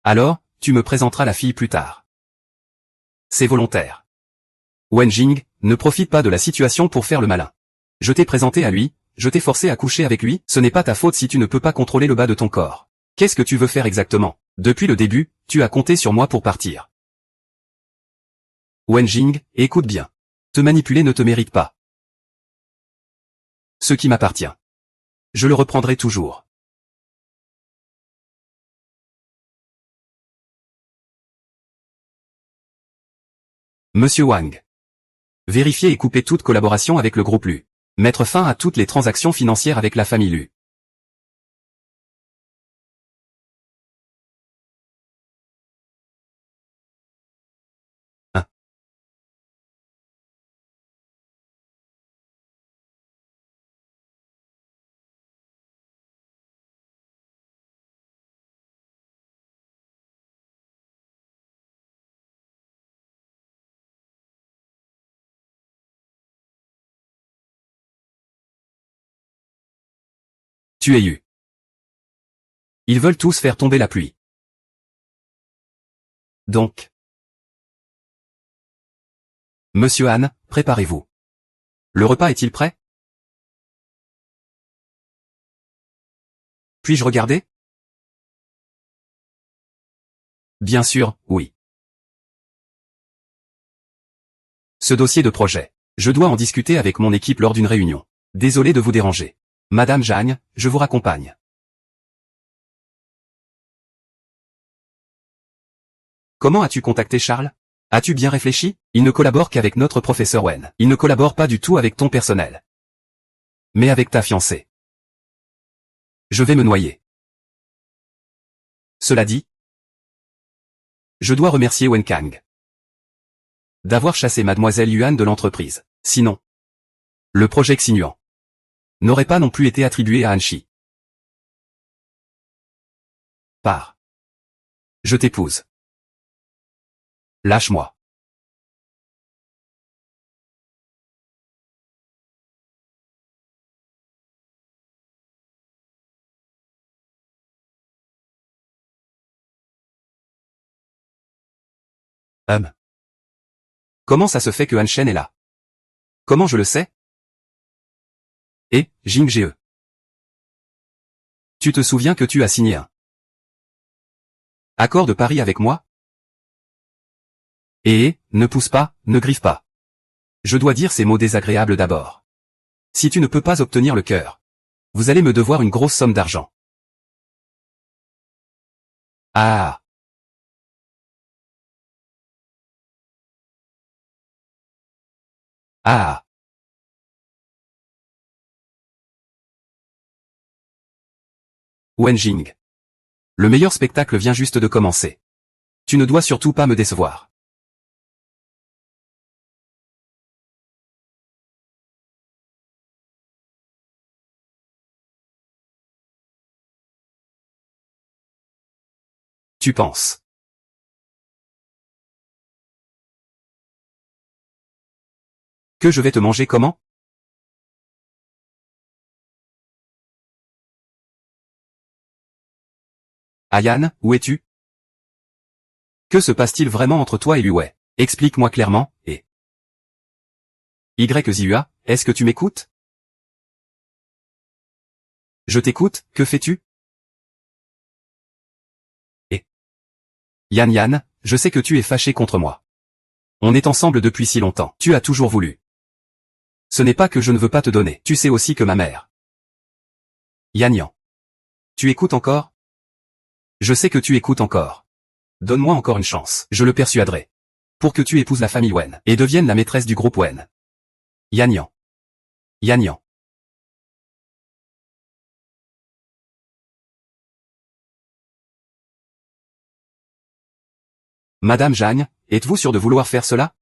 Alors, tu me présenteras la fille plus tard. C'est volontaire. Wen Jing, ne profite pas de la situation pour faire le malin. Je t'ai présenté à lui, je t'ai forcé à coucher avec lui, ce n'est pas ta faute si tu ne peux pas contrôler le bas de ton corps. Qu'est-ce que tu veux faire exactement? Depuis le début, tu as compté sur moi pour partir. Wen Jing, écoute bien. Te manipuler ne te mérite pas. Ce qui m'appartient. Je le reprendrai toujours. Monsieur Wang. Vérifier et couper toute collaboration avec le groupe Lu. Mettre fin à toutes les transactions financières avec la famille Lu. Tu es eu. Ils veulent tous faire tomber la pluie. Donc. Monsieur Han, préparez-vous. Le repas est-il prêt? Puis-je regarder? Bien sûr, oui. Ce dossier de projet. Je dois en discuter avec mon équipe lors d'une réunion. Désolé de vous déranger. Madame Jagne, je vous raccompagne. Comment as-tu contacté Charles? As-tu bien réfléchi? Il ne collabore qu'avec notre professeur Wen. Il ne collabore pas du tout avec ton personnel. Mais avec ta fiancée. Je vais me noyer. Cela dit, je dois remercier Wen Kang d'avoir chassé Mademoiselle Yuan de l'entreprise. Sinon, le projet Xinyuan n'aurait pas non plus été attribué à Hanshi. Pars. Je t'épouse. Lâche-moi. Comment ça se fait que Han Shen est là? Comment je le sais? Et, Jing Ge. Tu te souviens que tu as signé un accord de pari avec moi? Ne pousse pas, ne griffe pas. Je dois dire ces mots désagréables d'abord. Si tu ne peux pas obtenir le cœur, vous allez me devoir une grosse somme d'argent. Ah. Ah. Wen Jing. Le meilleur spectacle vient juste de commencer. Tu ne dois surtout pas me décevoir. Tu penses que je vais te manger comment? Ayan, où es-tu? Que se passe-t-il vraiment entre toi et Luwei? Explique-moi clairement, et... Zihua, est-ce que tu m'écoutes? Je t'écoute, que fais-tu? Et... Yan, je sais que tu es fâché contre moi. On est ensemble depuis si longtemps. Tu as toujours voulu. Ce n'est pas que je ne veux pas te donner. Tu sais aussi que ma mère. Yan. Tu écoutes encore? Je sais que tu écoutes encore. Donne-moi encore une chance. Je le persuaderai. Pour que tu épouses la famille Wen et deviennes la maîtresse du groupe Wen. Yan. Madame Jagne, êtes-vous sûre de vouloir faire cela?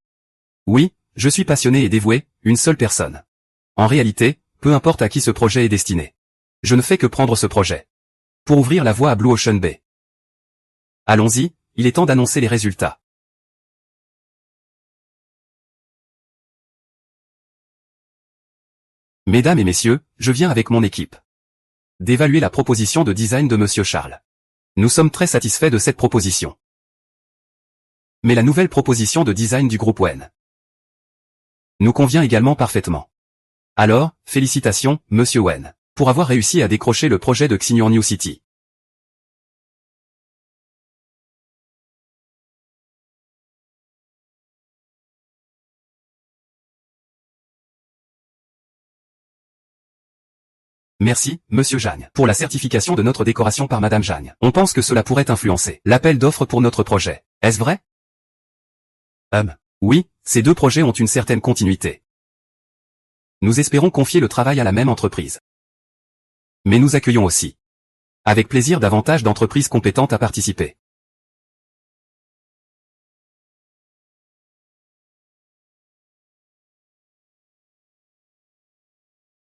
Oui, je suis passionné et dévoué, une seule personne. En réalité, peu importe à qui ce projet est destiné. Je ne fais que prendre ce projet pour ouvrir la voie à Blue Ocean Bay. Allons-y, il est temps d'annoncer les résultats. Mesdames et messieurs, je viens avec mon équipe d'évaluer la proposition de design de Monsieur Charles. Nous sommes très satisfaits de cette proposition. Mais la nouvelle proposition de design du groupe Wen nous convient également parfaitement. Alors, félicitations, Monsieur Wen, pour avoir réussi à décrocher le projet de Xinjiang New City. Merci, Monsieur Jagne, pour la certification de notre décoration par Madame Jagne. On pense que cela pourrait influencer l'appel d'offres pour notre projet. Est-ce vrai? Oui, ces deux projets ont une certaine continuité. Nous espérons confier le travail à la même entreprise. Mais nous accueillons aussi, avec plaisir, davantage d'entreprises compétentes à participer.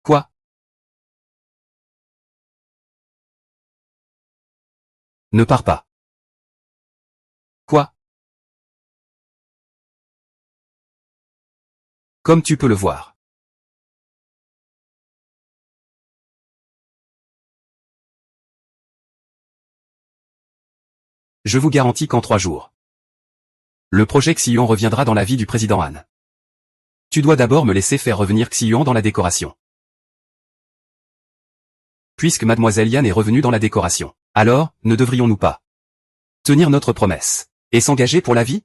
Quoi? Ne pars pas. Quoi? Comme tu peux le voir. Je vous garantis qu'en 3 jours, le projet Xiyuan reviendra dans la vie du président Han. Tu dois d'abord me laisser faire revenir Xiyuan dans la décoration. Puisque Mademoiselle Yan est revenue dans la décoration, alors, ne devrions-nous pas tenir notre promesse et s'engager pour la vie?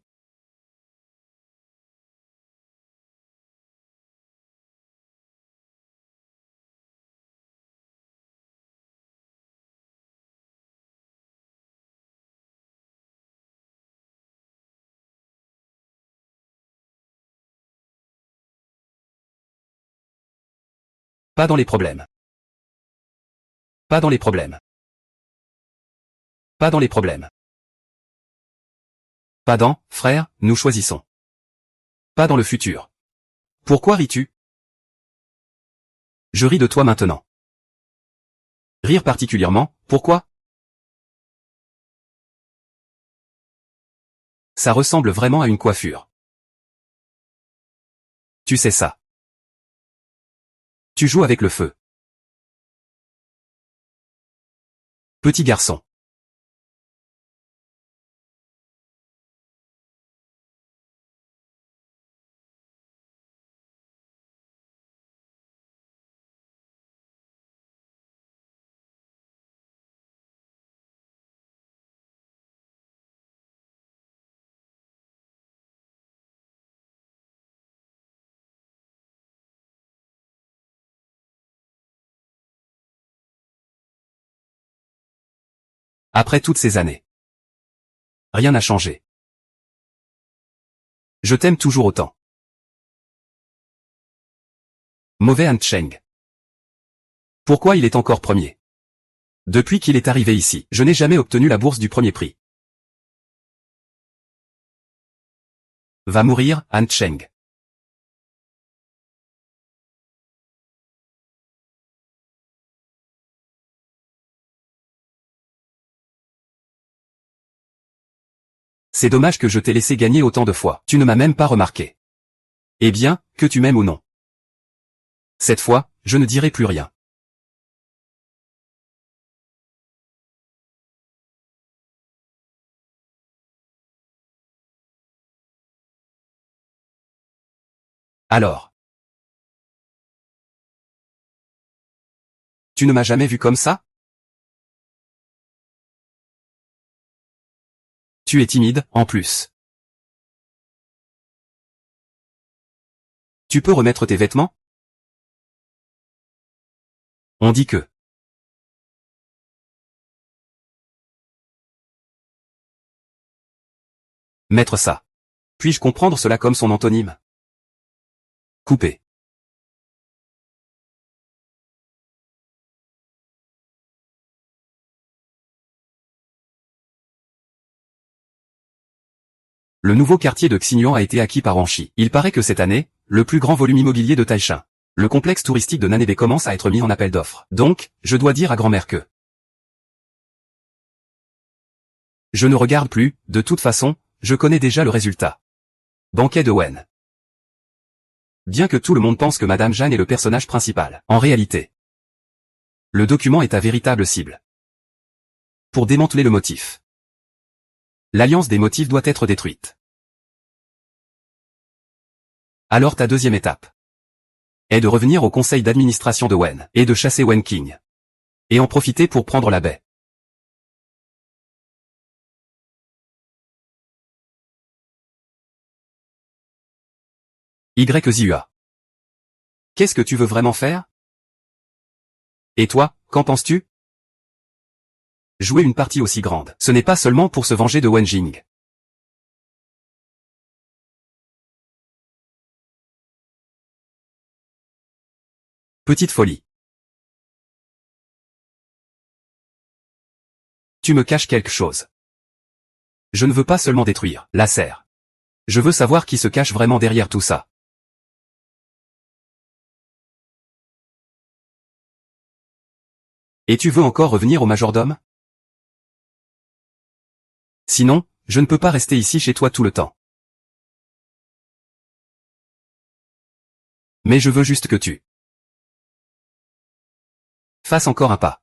Pas dans les problèmes. Pas dans les problèmes. Pas dans les problèmes. Pas dans, frère, nous choisissons. Pas dans le futur. Pourquoi ris-tu? Je ris de toi maintenant. Rire particulièrement, pourquoi? Ça ressemble vraiment à une coiffure. Tu sais ça. Tu joues avec le feu. Petit garçon. Après toutes ces années, rien n'a changé. Je t'aime toujours autant. Mauvais Han Cheng. Pourquoi il est encore premier? Depuis qu'il est arrivé ici, je n'ai jamais obtenu la bourse du premier prix. Va mourir, Han Cheng. C'est dommage que je t'ai laissé gagner autant de fois. Tu ne m'as même pas remarqué. Eh bien, que tu m'aimes ou non. Cette fois, je ne dirai plus rien. Alors. Tu ne m'as jamais vu comme ça? Tu es timide, en plus. Tu peux remettre tes vêtements? On dit que. Mettre ça. Puis-je comprendre cela comme son antonyme? Couper. Le nouveau quartier de Xinjiang a été acquis par Anchi. Il paraît que cette année, le plus grand volume immobilier de Taishan. Le complexe touristique de Nanébé commence à être mis en appel d'offres. Donc, je dois dire à grand-mère que. Je ne regarde plus, de toute façon, je connais déjà le résultat. Banquet de Wen. Bien que tout le monde pense que Madame Jeanne est le personnage principal, en réalité, le document est ta véritable cible. Pour démanteler le motif. L'alliance des motifs doit être détruite. Alors ta deuxième étape. est de revenir au conseil d'administration de Wen et de chasser Wen King. Et en profiter pour prendre la baie. YZUA. Qu'est-ce que tu veux vraiment faire? Et toi, qu'en penses-tu? Jouer une partie aussi grande, ce n'est pas seulement pour se venger de Wen Jing. Petite folie. Tu me caches quelque chose. Je ne veux pas seulement détruire la serre. Je veux savoir qui se cache vraiment derrière tout ça. Et tu veux encore revenir au majordome? Sinon, je ne peux pas rester ici chez toi tout le temps. Mais je veux juste que tu fasses encore un pas.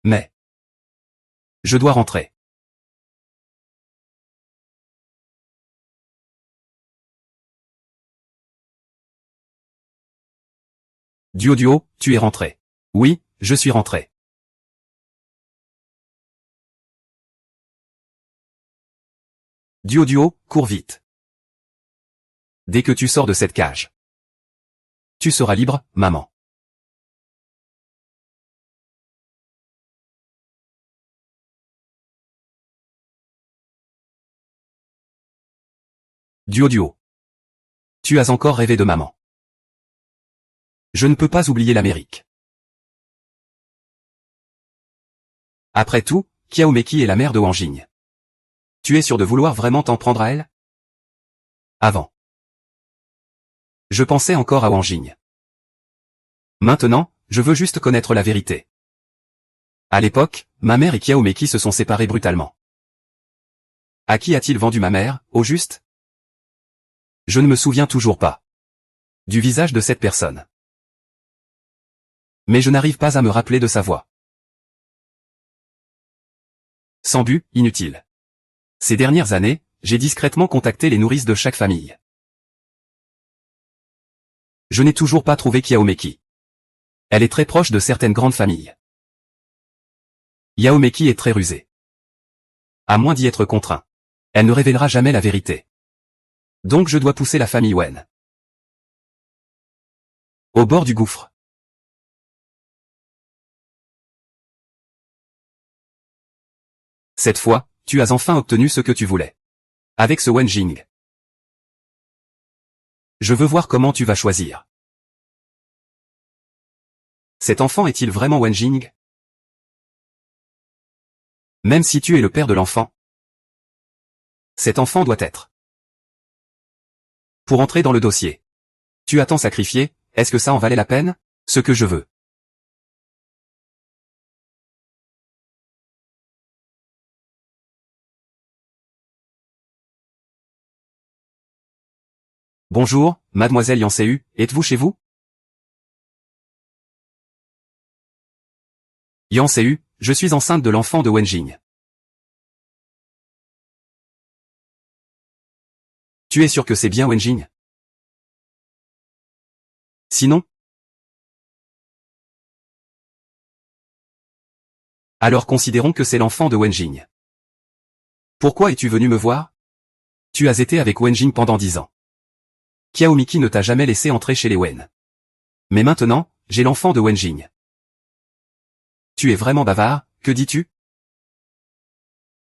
Mais je dois rentrer. Duo, tu es rentré. Oui, je suis rentré. Duo, cours vite. Dès que tu sors de cette cage, tu seras libre, maman. Duo. Tu as encore rêvé de maman. Je ne peux pas oublier l'Amérique. Après tout, Kiaomeki est la mère de Wang Jing. Tu es sûr de vouloir vraiment t'en prendre à elle? Avant. Je pensais encore à Wang Jing. Maintenant, je veux juste connaître la vérité. À l'époque, ma mère et Kiaomeki se sont séparés brutalement. À qui a-t-il vendu ma mère, au juste? Je ne me souviens toujours pas du visage de cette personne. Mais je n'arrive pas à me rappeler de sa voix. Sans but, inutile. Ces dernières années, j'ai discrètement contacté les nourrices de chaque famille. Je n'ai toujours pas trouvé Kiaomeki. Elle est très proche de certaines grandes familles. Yaomeki est très rusée. À moins d'y être contraint. Elle ne révélera jamais la vérité. Donc je dois pousser la famille Wen. Au bord du gouffre. Cette fois, tu as enfin obtenu ce que tu voulais. Avec ce Wen Jing. Je veux voir comment tu vas choisir. Cet enfant est-il vraiment Wen Jing? Même si tu es le père de l'enfant. Cet enfant doit être. Pour entrer dans le dossier. Tu as tant sacrifié, est-ce que ça en valait la peine? Ce que je veux. Bonjour, mademoiselle Yanseu, êtes-vous chez vous? Yanseu, je suis enceinte de l'enfant de Wen Jing. Tu es sûr que c'est bien Wen Jing? Sinon? Alors considérons que c'est l'enfant de Wen Jing. Pourquoi es-tu venu me voir? Tu as été avec Wen Jing pendant 10 ans. Kiaomiki ne t'a jamais laissé entrer chez les Wen. Mais maintenant, j'ai l'enfant de Wen Jing. Tu es vraiment bavard, que dis-tu?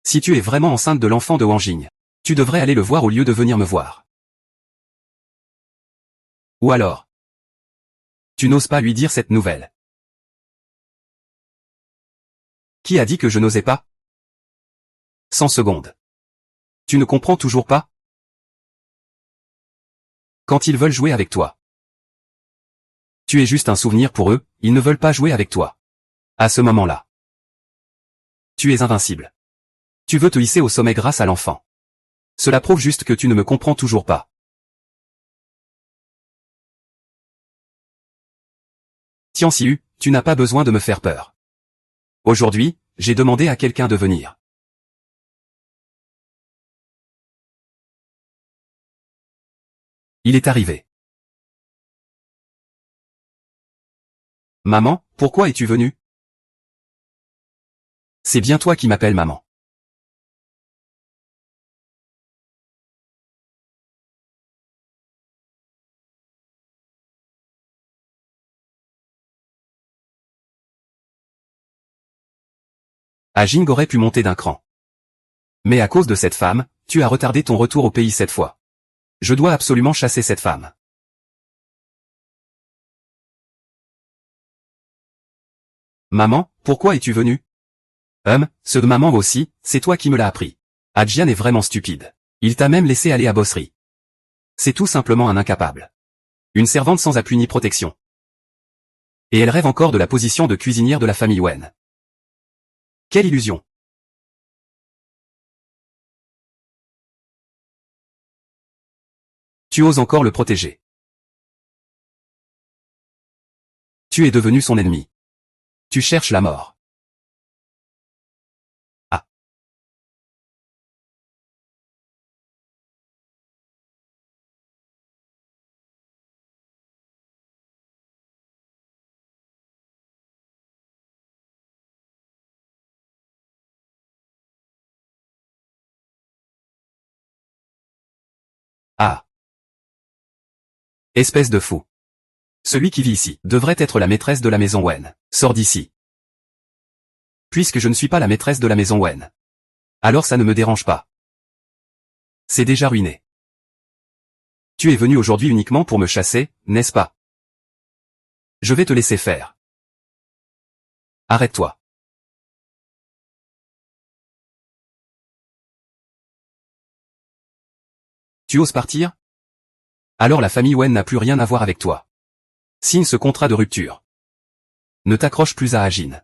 Si tu es vraiment enceinte de l'enfant de Wang Jing, tu devrais aller le voir au lieu de venir me voir. Ou alors, tu n'oses pas lui dire cette nouvelle. Qui a dit que je n'osais pas? 100 secondes. Tu ne comprends toujours pas? Quand ils veulent jouer avec toi. Tu es juste un souvenir pour eux, ils ne veulent pas jouer avec toi. À ce moment-là. Tu es invincible. Tu veux te hisser au sommet grâce à l'enfant. Cela prouve juste que tu ne me comprends toujours pas. Tianxiu, tu n'as pas besoin de me faire peur. Aujourd'hui, j'ai demandé à quelqu'un de venir. Il est arrivé. Maman, pourquoi es-tu venue? C'est bien toi qui m'appelles maman. Ajing aurait pu monter d'un cran. Mais à cause de cette femme, tu as retardé ton retour au pays cette fois. Je dois absolument chasser cette femme. Maman, pourquoi es-tu venue? Ce de maman aussi, c'est toi qui me l'as appris. Adjian est vraiment stupide. Il t'a même laissé aller à bosserie. C'est tout simplement un incapable. Une servante sans appui ni protection. Et elle rêve encore de la position de cuisinière de la famille Wen. Quelle illusion! Tu oses encore le protéger. Tu es devenu son ennemi. Tu cherches la mort. Ah. Ah. Espèce de fou. Celui qui vit ici devrait être la maîtresse de la maison Wen. Sors d'ici. Puisque je ne suis pas la maîtresse de la maison Wen. Alors ça ne me dérange pas. C'est déjà ruiné. Tu es venu aujourd'hui uniquement pour me chasser, n'est-ce pas? Je vais te laisser faire. Arrête-toi. Tu oses partir? Alors la famille Wen n'a plus rien à voir avec toi. Signe ce contrat de rupture. Ne t'accroche plus à Ajin.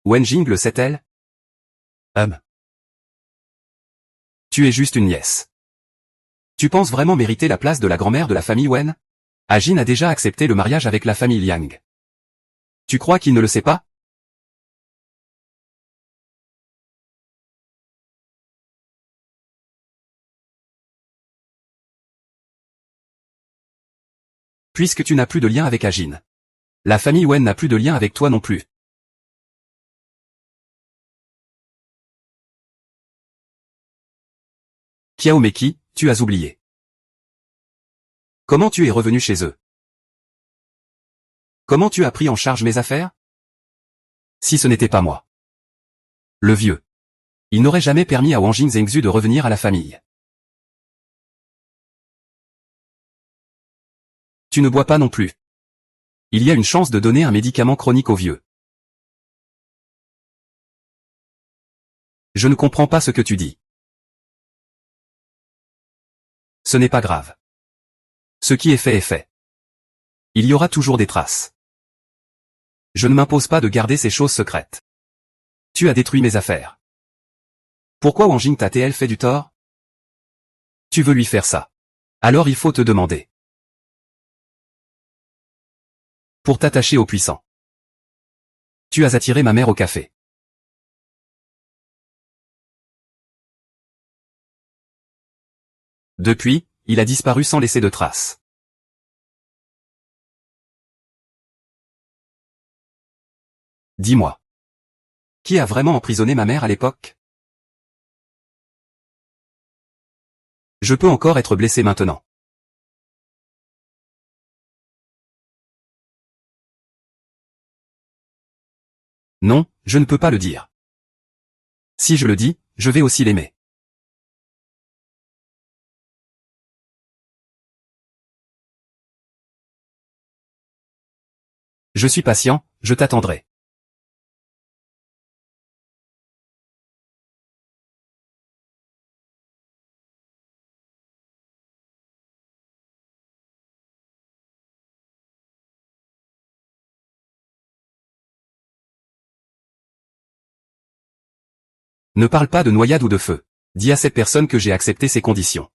Wen Jing le sait-elle? Tu es juste une nièce. Tu penses vraiment mériter la place de la grand-mère de la famille Wen? Ajin a déjà accepté le mariage avec la famille Liang. Tu crois qu'il ne le sait pas? Puisque tu n'as plus de lien avec Ajin. La famille Wen n'a plus de lien avec toi non plus. Kiao Meki, tu as oublié. Comment tu es revenu chez eux? Comment tu as pris en charge mes affaires? Si ce n'était pas moi. Le vieux. Il n'aurait jamais permis à Wang Jingzhengzhu de revenir à la famille. Tu ne bois pas non plus. Il y a une chance de donner un médicament chronique au vieux. Je ne comprends pas ce que tu dis. Ce n'est pas grave. Ce qui est fait est fait. Il y aura toujours des traces. Je ne m'impose pas de garder ces choses secrètes. Tu as détruit mes affaires. Pourquoi Wang Jing t'a-t-elle fait du tort? Tu veux lui faire ça. Alors il faut te demander. Pour t'attacher aux puissants. Tu as attiré ma mère au café. Depuis, il a disparu sans laisser de traces. Dis-moi. Qui a vraiment emprisonné ma mère à l'époque? Je peux encore être blessé maintenant. Non, je ne peux pas le dire. Si je le dis, je vais aussi l'aimer. Je suis patient, je t'attendrai. Ne parle pas de noyade ou de feu. Dis à cette personne que j'ai accepté ses conditions.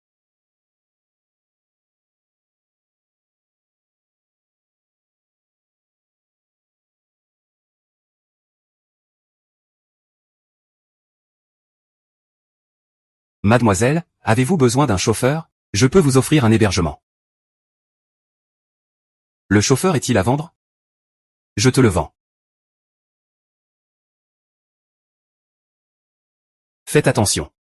Mademoiselle, avez-vous besoin d'un chauffeur? Je peux vous offrir un hébergement. Le chauffeur est-il à vendre? Je te le vends. Faites attention.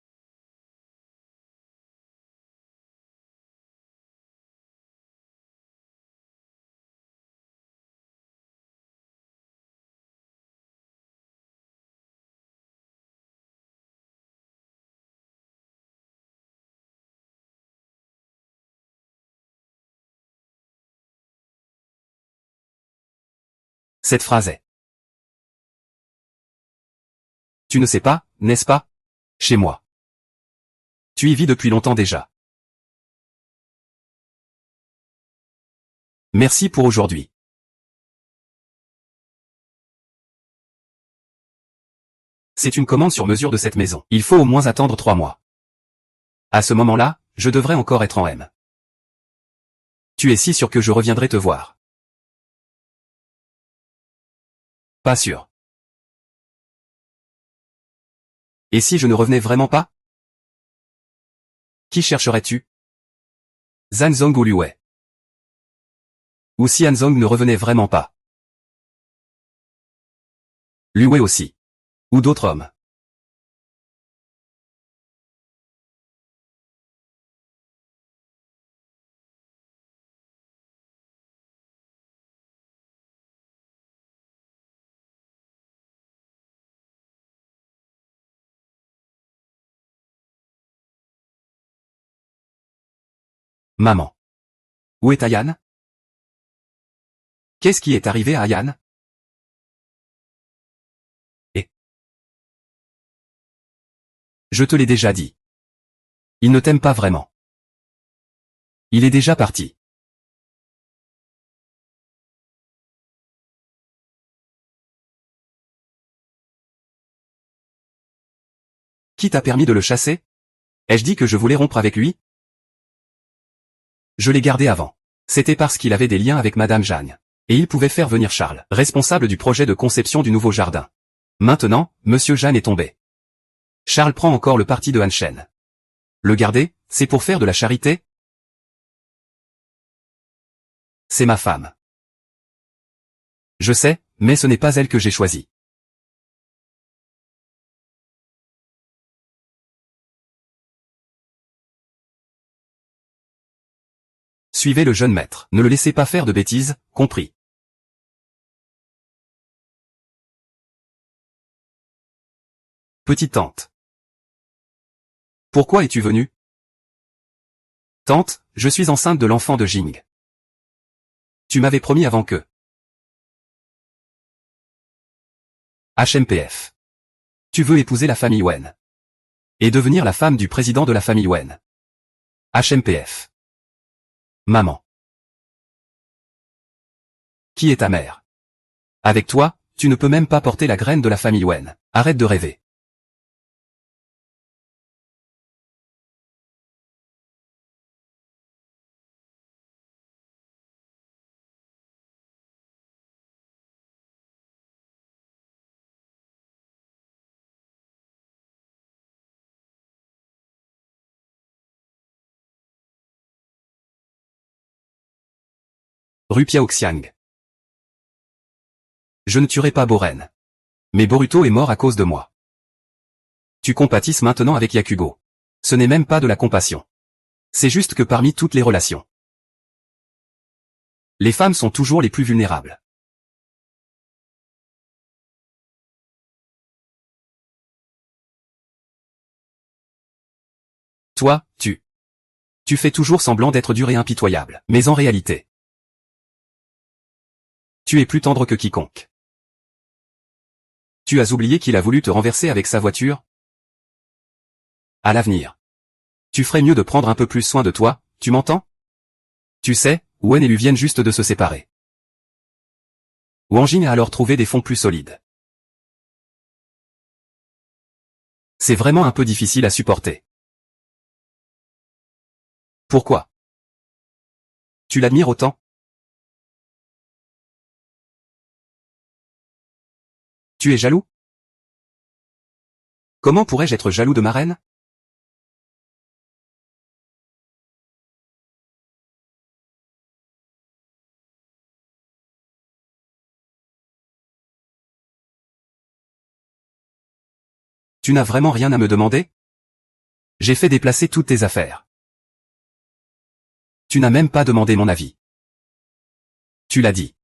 Cette phrase est. Tu ne sais pas, n'est-ce pas? Chez moi. Tu y vis depuis longtemps déjà. Merci pour aujourd'hui. C'est une commande sur mesure de cette maison. Il faut au moins attendre 3 mois. À ce moment-là, je devrais encore être en M. Tu es si sûr que je reviendrai te voir? Pas sûr. Et si je ne revenais vraiment pas? Qui chercherais-tu? Zanzong ou Liu. Ou si Hanzong ne revenait vraiment pas? Liu aussi. Ou d'autres hommes. Maman. Où est Ayan? Qu'est-ce qui est arrivé à Ayan? Et je te l'ai déjà dit. Il ne t'aime pas vraiment. Il est déjà parti. Qui t'a permis de le chasser? Ai-je dit que je voulais rompre avec lui? Je l'ai gardé avant. C'était parce qu'il avait des liens avec Madame Jeanne. Et il pouvait faire venir Charles, responsable du projet de conception du nouveau jardin. Maintenant, Monsieur Jeanne est tombé. Charles prend encore le parti de Han Shen. Le garder, c'est pour faire de la charité? C'est ma femme. Je sais, mais ce n'est pas elle que j'ai choisie. Suivez le jeune maître. Ne le laissez pas faire de bêtises, compris. Petite tante. Pourquoi es-tu venue? Tante, je suis enceinte de l'enfant de Jing. Tu m'avais promis avant que... HMPF. Tu veux épouser la famille Wen. Et devenir la femme du président de la famille Wen. HMPF. Maman. Qui est ta mère? Avec toi, tu ne peux même pas porter la graine de la famille Wen. Arrête de rêver. Rue Piaoxiang. Je ne tuerai pas Boren. Mais Boruto est mort à cause de moi. Tu compatisses maintenant avec Yakugo. Ce n'est même pas de la compassion. C'est juste que parmi toutes les relations, les femmes sont toujours les plus vulnérables. Toi, tu fais toujours semblant d'être dur et impitoyable. Mais en réalité, tu es plus tendre que quiconque. Tu as oublié qu'il a voulu te renverser avec sa voiture? À l'avenir, tu ferais mieux de prendre un peu plus soin de toi, tu m'entends? Tu sais, Wen et lui viennent juste de se séparer. Wang Jing a alors trouvé des fonds plus solides. C'est vraiment un peu difficile à supporter. Pourquoi? Tu l'admires autant? Tu es jaloux? Comment pourrais-je être jaloux de ma reine? Tu n'as vraiment rien à me demander? J'ai fait déplacer toutes tes affaires. Tu n'as même pas demandé mon avis. Tu l'as dit.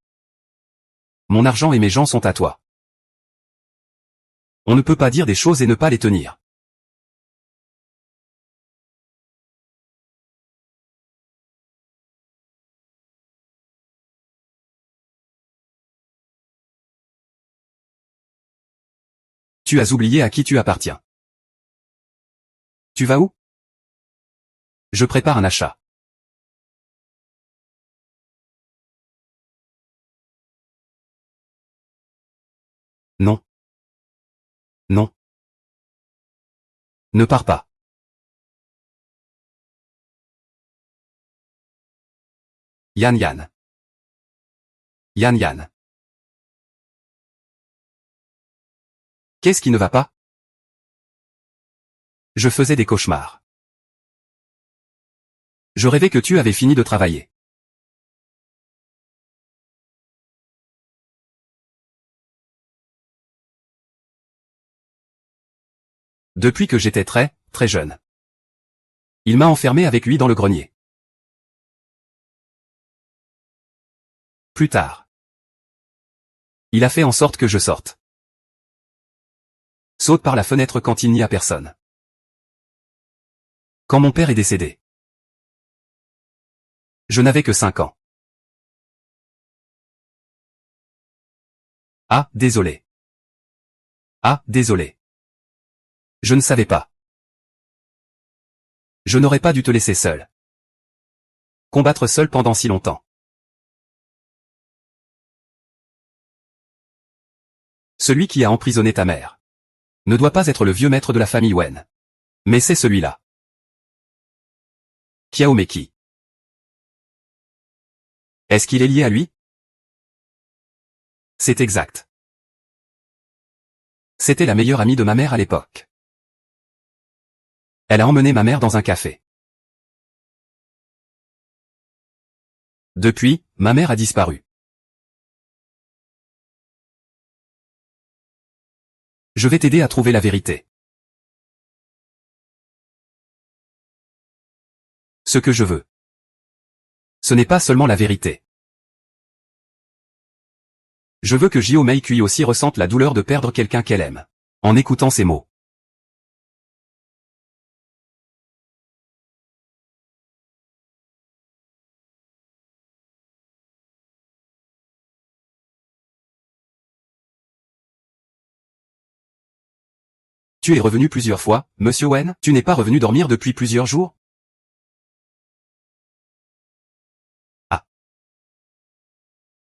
Mon argent et mes gens sont à toi. On ne peut pas dire des choses et ne pas les tenir. Tu as oublié à qui tu appartiens. Tu vas où? Je prépare un achat. Non. Non. Ne pars pas. Yann Yann. Yann Yann. Qu'est-ce qui ne va pas? Je faisais des cauchemars. Je rêvais que tu avais fini de travailler. Depuis que j'étais très jeune. Il m'a enfermé avec lui dans le grenier. Plus tard. Il a fait en sorte que je sorte. Saute par la fenêtre quand il n'y a personne. Quand mon père est décédé. Je n'avais que 5 ans. Ah, désolé. Ah, désolé. Je ne savais pas. Je n'aurais pas dû te laisser seul. Combattre seul pendant si longtemps. Celui qui a emprisonné ta mère ne doit pas être le vieux maître de la famille Wen. Mais c'est celui-là. Kiao Meki. Est-ce qu'il est lié à lui? C'est exact. C'était la meilleure amie de ma mère à l'époque. Elle a emmené ma mère dans un café. Depuis, ma mère a disparu. Je vais t'aider à trouver la vérité. Ce que je veux. Ce n'est pas seulement la vérité. Je veux que Jio Meikui aussi ressente la douleur de perdre quelqu'un qu'elle aime. En écoutant ces mots. Tu es revenu plusieurs fois, Monsieur Wen? Tu n'es pas revenu dormir depuis plusieurs jours? Ah.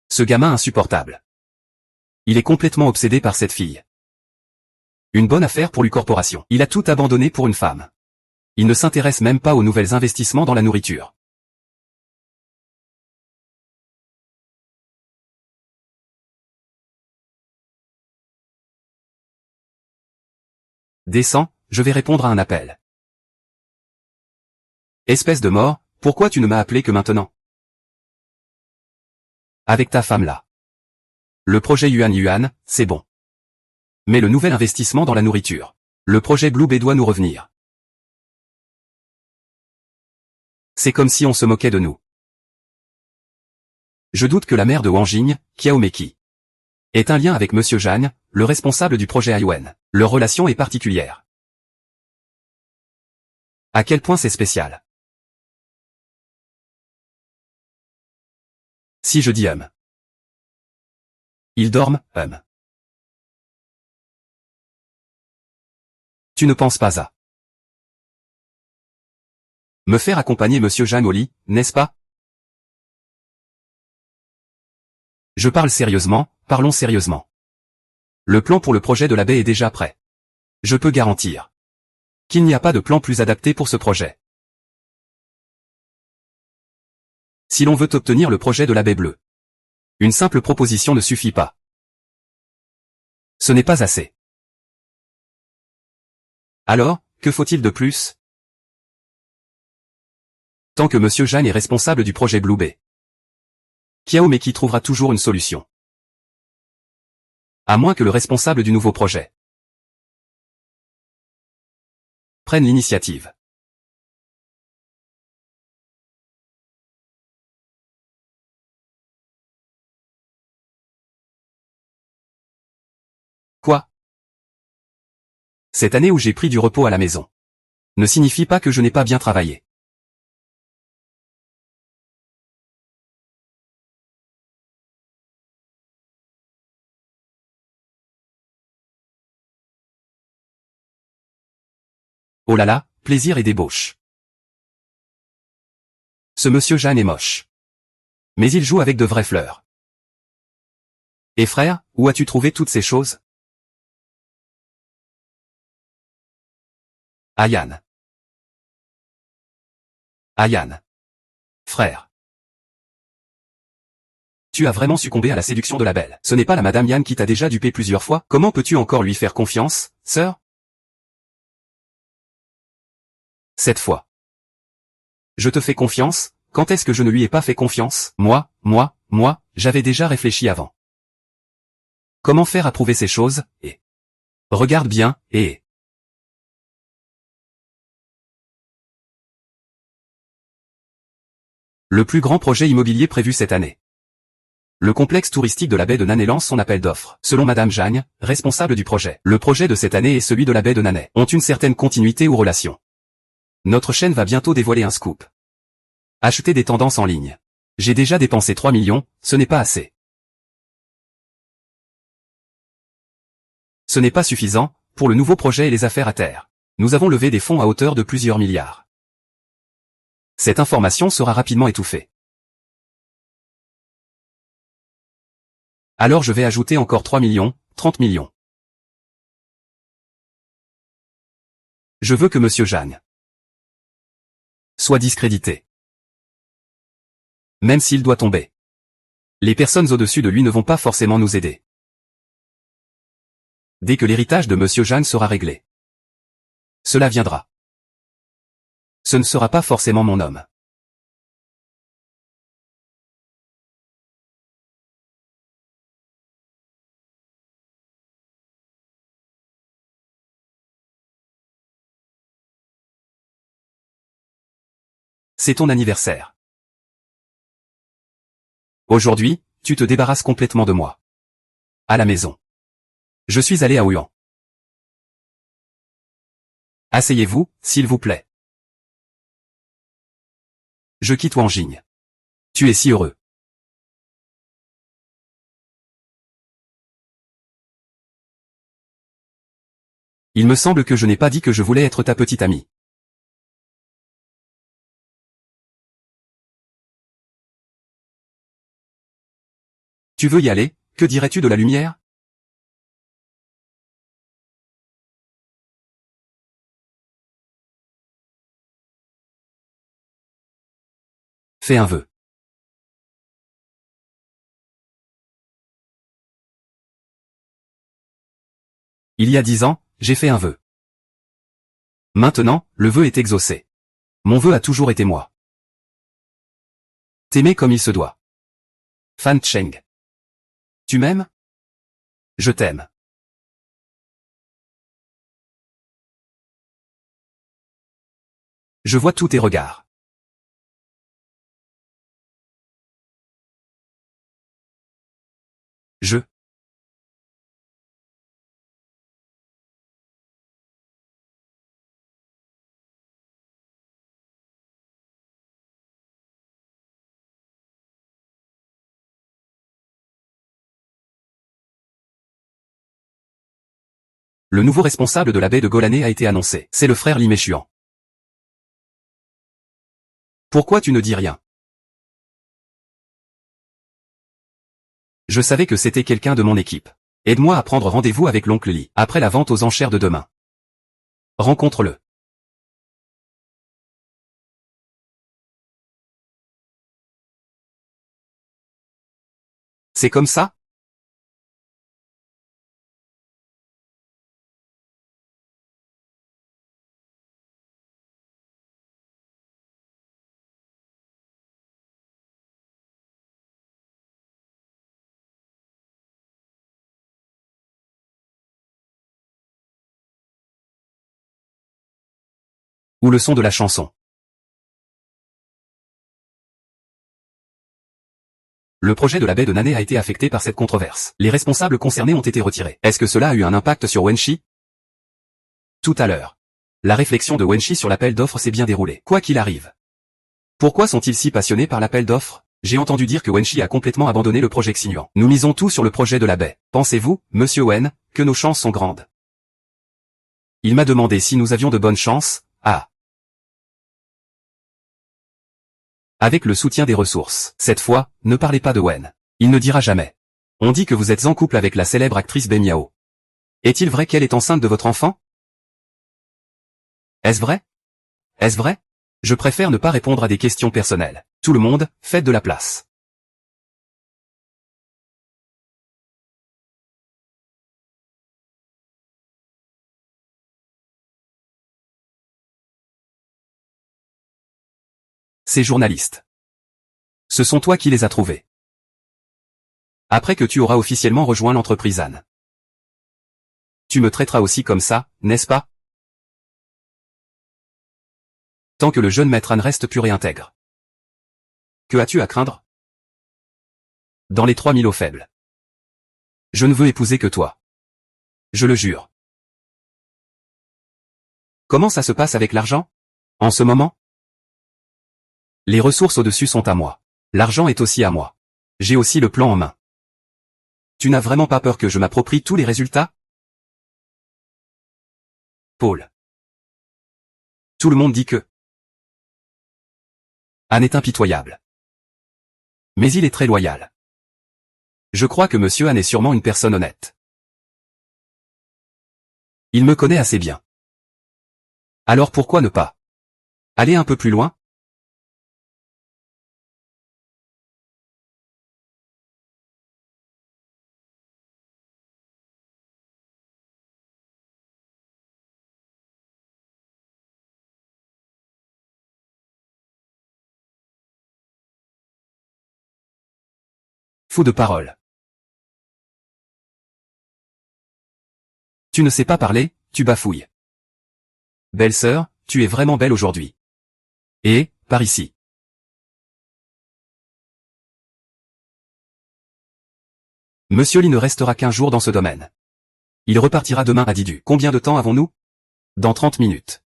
Ce gamin insupportable. Il est complètement obsédé par cette fille. Une bonne affaire pour lui corporation. Il a tout abandonné pour une femme. Il ne s'intéresse même pas aux nouvelles investissements dans la nourriture. Descends, je vais répondre à un appel. Espèce de mort, pourquoi tu ne m'as appelé que maintenant? Avec ta femme là. Le projet Yuan Yuan, c'est bon. Mais le nouvel investissement dans la nourriture. Le projet Blue Bay doit nous revenir. C'est comme si on se moquait de nous. Je doute que la mère de Wang Jing, Kiao Meki, ait un lien avec Monsieur Zhang, le responsable du projet Yuan. Leur relation est particulière. À quel point c'est spécial? Si je dis Ils dorment, Tu ne penses pas à me faire accompagner Monsieur Zhang au lit, n'est-ce pas? Je parle sérieusement, parlons sérieusement. Le plan pour le projet de la baie est déjà prêt. Je peux garantir qu'il n'y a pas de plan plus adapté pour ce projet. Si l'on veut obtenir le projet de la baie bleue, une simple proposition ne suffit pas. Ce n'est pas assez. Alors, que faut-il de plus? Tant que Monsieur Zhang est responsable du projet Blue Bay, Kiao Meki trouvera toujours une solution. À moins que le responsable du nouveau projet prenne l'initiative. Quoi? Cette année où j'ai pris du repos à la maison ne signifie pas que je n'ai pas bien travaillé. Oh là là, plaisir et débauche. Ce monsieur Jeanne est moche. Mais il joue avec de vraies fleurs. Et frère, où as-tu trouvé toutes ces choses? Ayane. Ayane. Frère. Tu as vraiment succombé à la séduction de la belle. Ce n'est pas la madame Yann qui t'a déjà dupé plusieurs fois. Comment peux-tu encore lui faire confiance, sœur? Cette fois. Je te fais confiance, quand est-ce que je ne lui ai pas fait confiance? Moi, j'avais déjà réfléchi avant. Comment faire approuver ces choses, et... Regarde bien, et... Le plus grand projet immobilier prévu cette année. Le complexe touristique de la baie de Nanay lance son appel d'offres. Selon Madame Jagne, responsable du projet, le projet de cette année et celui de la baie de Nanay ont une certaine continuité ou relation. Notre chaîne va bientôt dévoiler un scoop. Acheter des tendances en ligne. J'ai déjà dépensé 3 millions, ce n'est pas assez. Ce n'est pas suffisant, pour le nouveau projet et les affaires à terre. Nous avons levé des fonds à hauteur de plusieurs milliards. Cette information sera rapidement étouffée. Alors je vais ajouter encore 3 millions, 30 millions. Je veux que Monsieur Jagne soit discrédité. Même s'il doit tomber. Les personnes au-dessus de lui ne vont pas forcément nous aider. Dès que l'héritage de Monsieur Jagne sera réglé. Cela viendra. Ce ne sera pas forcément mon homme. C'est ton anniversaire. Aujourd'hui, tu te débarrasses complètement de moi. À la maison. Je suis allé à Ouyan. Asseyez-vous, s'il vous plaît. Je quitte Wanjing. Tu es si heureux. Il me semble que je n'ai pas dit que je voulais être ta petite amie. Tu veux y aller, que dirais-tu de la lumière? Fais un vœu. Il y a 10 ans, j'ai fait un vœu. Maintenant, le vœu est exaucé. Mon vœu a toujours été moi. T'aimer comme il se doit. Fan Cheng. Tu m'aimes? Je t'aime. Je vois tous tes regards. Je. Le nouveau responsable de la baie de Golané a été annoncé. C'est le frère Liméchuan. Pourquoi tu ne dis rien? Je savais que c'était quelqu'un de mon équipe. Aide-moi à prendre rendez-vous avec l'oncle Li, après la vente aux enchères de demain. Rencontre-le. C'est comme ça? Ou le son de la chanson. Le projet de la baie de Nanay a été affecté par cette controverse. Les responsables concernés ont été retirés. Est-ce que cela a eu un impact sur Wenshi? Tout à l'heure. La réflexion de Wenshi sur l'appel d'offres s'est bien déroulée. Quoi qu'il arrive. Pourquoi sont-ils si passionnés par l'appel d'offres? J'ai entendu dire que Wenshi a complètement abandonné le projet Xinyuan. Nous misons tout sur le projet de la baie. Pensez-vous, monsieur Wen, que nos chances sont grandes? Il m'a demandé si nous avions de bonnes chances. Ah. Avec le soutien des ressources. Cette fois, ne parlez pas de Wen. Il ne dira jamais. On dit que vous êtes en couple avec la célèbre actrice Bae Miao. Est-il vrai qu'elle est enceinte de votre enfant? Est-ce vrai? Est-ce vrai? Je préfère ne pas répondre à des questions personnelles. Tout le monde, faites de la place. Ces journalistes. Ce sont toi qui les as trouvés. Après que tu auras officiellement rejoint l'entreprise Anne. Tu me traiteras aussi comme ça, n'est-ce pas? Tant que le jeune maître Anne reste pur et intègre. Que as-tu à craindre? Dans les 3000 eaux faibles. Je ne veux épouser que toi. Je le jure. Comment ça se passe avec l'argent? En ce moment? Les ressources au-dessus sont à moi. L'argent est aussi à moi. J'ai aussi le plan en main. Tu n'as vraiment pas peur que je m'approprie tous les résultats? Paul. Tout le monde dit que Anne est impitoyable. Mais il est très loyal. Je crois que monsieur Anne est sûrement une personne honnête. Il me connaît assez bien. Alors pourquoi ne pas aller un peu plus loin? Fou de parole. Tu ne sais pas parler, tu bafouilles. Belle sœur, tu es vraiment belle aujourd'hui. Et, par ici. Monsieur Lee ne restera qu'un jour dans ce domaine. Il repartira demain à Didu. Combien de temps avons-nous? Dans 30 minutes.